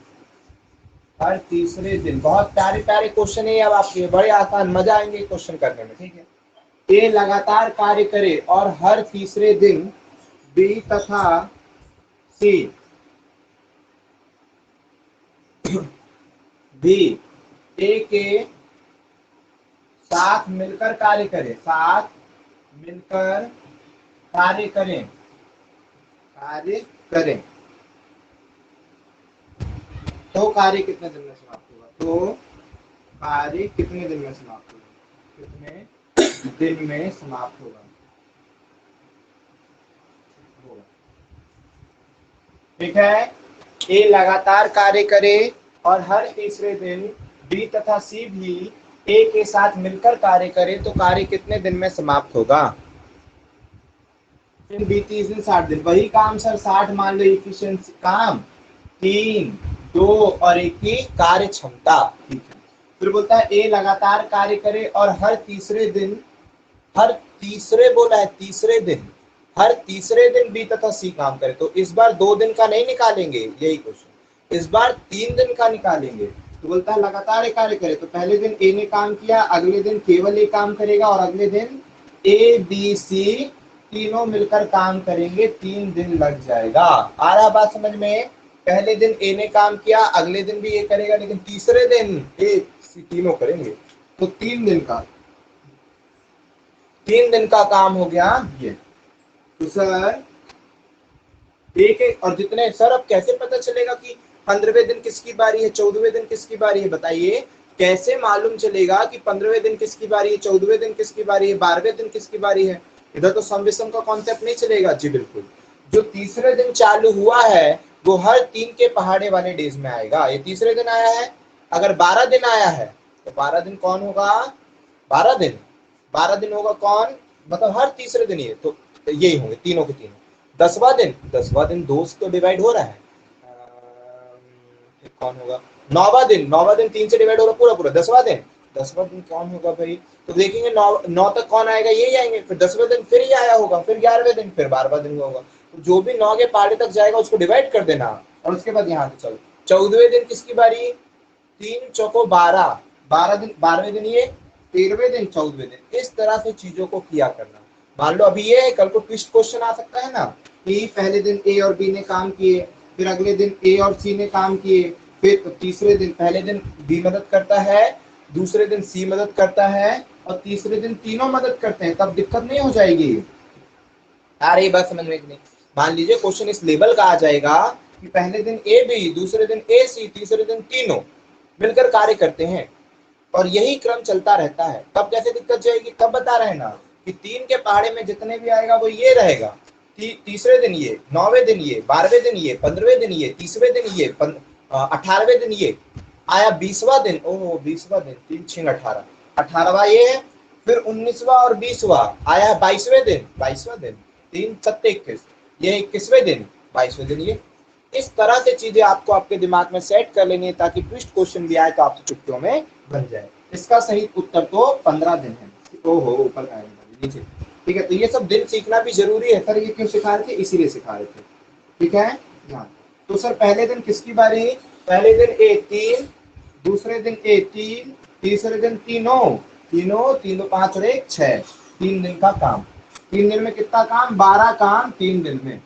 बहुत प्यारे प्यारे क्वेश्चन है अब आपके, बड़े आसान, मजा आएंगे क्वेश्चन करने में, ठीक है। ए लगातार कार्य करे और हर तीसरे दिन बी तथा सी भी ए के साथ मिलकर कार्य करें, तो कार्य कितने दिन में समाप्त होगा, तो कार्य कितने दिन में समाप्त होगा, कितने दिन में समाप्त होगा, ठीक है। ए लगातार कार्य करे और हर तीसरे दिन बी तथा सी भी ए के साथ मिलकर कार्य करे, तो कार्य कितने दिन में समाप्त होगा, दिन बी 30 दिन 60 दिन, वही काम सर 60 मान लो इफिशिएंसी काम, 3 2 और 1 की कार्य क्षमता, ठीक है। फिर बोलता है ए लगातार कार्य करे और हर तीसरे दिन, हर तीसरे बोला है, तीसरे दिन, हर तीसरे दिन बी तथा सी काम करे, तो इस बार 2 दिन का नहीं निकालेंगे, यही क्वेश्चन, इस बार 3 दिन का निकालेंगे। तो बोलता है लगातार कार्य करे, तो पहले दिन ए ने काम किया, अगले दिन केवल ए काम करेगा, और अगले दिन ए बी सी तीनों मिलकर काम करेंगे, 3 दिन लग जाएगा। आ रहा बात समझ में, पहले दिन ए ने काम किया, अगले दिन भी ए करेगा, लेकिन तीसरे दिन ए सी तीनों करेंगे, तो 3 दिन का, 3 दिन का काम हो गया ये। तो सर एक एक और जितने, सर अब कैसे पता चलेगा कि 15वें दिन किसकी बारी है, 14वें दिन किसकी बारी है, बताइए कैसे मालूम चलेगा कि 15वें दिन किसकी बारी है, 14वें दिन किसकी बारी है, 12वें दिन किसकी बारी है? इधर तो सम विषम का कॉन्सेप्ट नहीं चलेगा जी। बिल्कुल, जो तीसरे दिन चालू हुआ है वो हर 3 के पहाड़े वाले डेज में आएगा। ये तीसरे दिन आया है, अगर 12 दिन आया है तो 12 दिन कौन होगा? 12 दिन होगा कौन, मतलब हर तीसरे दिन ये, तो यही होंगे तीनों के तीनों। 10वां दिन 2 से तो डिवाइड हो रहा है, फिर कौन होगा? 9वां दिन 3 से डिवाइड हो रहा है पूरा। 10वां दिन कौन होगा भाई? तो देखेंगे 9 तक कौन आएगा, यही आएंगे, फिर 10वें दिन फिर ये आया होगा, फिर 11वें दिन, फिर 12वां दिन होगा। तो जो भी 9 के पहाड़े तक जाएगा उसको डिवाइड कर देना, और उसके बाद यहाँ से चलो 14वें दिन किसकी बारी? 3 चौको 12 दिन, 12वें दिन ये, 13वें दिन, 14वें दिन, इस तरह से चीजों को किया करना। मान लो अभी ये कल को ट्विस्ट क्वेश्चन आ सकता है ना कि पहले दिन ए और बी ने काम किए, फिर अगले दिन ए और सी ने काम किए, फिर तीसरे दिन पहले दिन बी मदद करता है, दूसरे दिन सी मदद करता है, और तीसरे दिन तीनों मदद करते हैं, तब दिक्कत नहीं हो जाएगी। आ रही बात समझ में? नहीं, मान लीजिए क्वेश्चन इस लेवल का आ जाएगा कि पहले दिन ए बी, दूसरे दिन ए सी, तीसरे दिन तीनों मिलकर कार्य करते हैं, और यही क्रम चलता रहता है, तब कैसे दिक्कत जाएगी? तब बता रहे हैं ना कि 3 के पहाड़े में जितने भी आएगा वो ये रहेगा। तीसरे दिन ये, 9वें दिन ये, 12वें दिन ये, 15वें दिन ये, 30वें दिन ये, 18वें दिन ये आया, 20वां दिन, ओह 20वां दिन, 3 6 18, 18वां ये है, फिर 19वां और 20वां आया 22वें दिन, 3 7 21, ये 21वें दिन, 22वें दिन ये। इस तरह से चीजें आपको आपके दिमाग में सेट कर लेनी है ताकि ट्विस्ट क्वेश्चन भी आए तो आपसे चुटकियों में बन जाए। इसका सही उत्तर तो 15 दिन है। ओहो ऊपर का नीचे, ठीक है। तो ये सब दिन सीखना भी जरूरी है। सर ये क्यों सिखा रहे थे? इसीलिए सिखा रहे थे, ठीक है। हाँ, तो सर पहले दिन किसकी बारी? पहले दिन ए 3, दूसरे दिन ए 3, तीसरे दिन तीनों 5 और 1 6, 3 दिन का काम। 3 दिन में कितना काम? 12 काम 3 दिन में।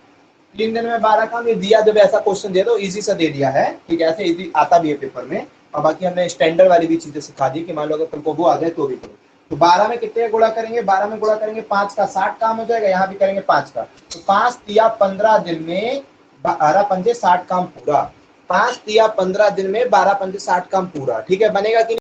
3 दिन में 12 काम। ये दिया जब ऐसा क्वेश्चन दे दो, इजी सा दे दिया है, ठीक है, ऐसे इजी आता भी है पेपर में। और बाकी हमने स्टैंडर्ड वाली भी चीजें सिखा दी कि मान लो अगर कल को वो आ जाए तो भी करो। तो 12 में कितने गुणा करेंगे? 12 में गुणा करेंगे 5 का, 60 काम हो जाएगा। यहाँ भी करेंगे 5 का, तो 5 तिया 15 दिन में 12 पंजे 60 काम पूरा। 5 तिया 15 दिन में 12 पंजे 60 काम पूरा, ठीक है। बनेगा कि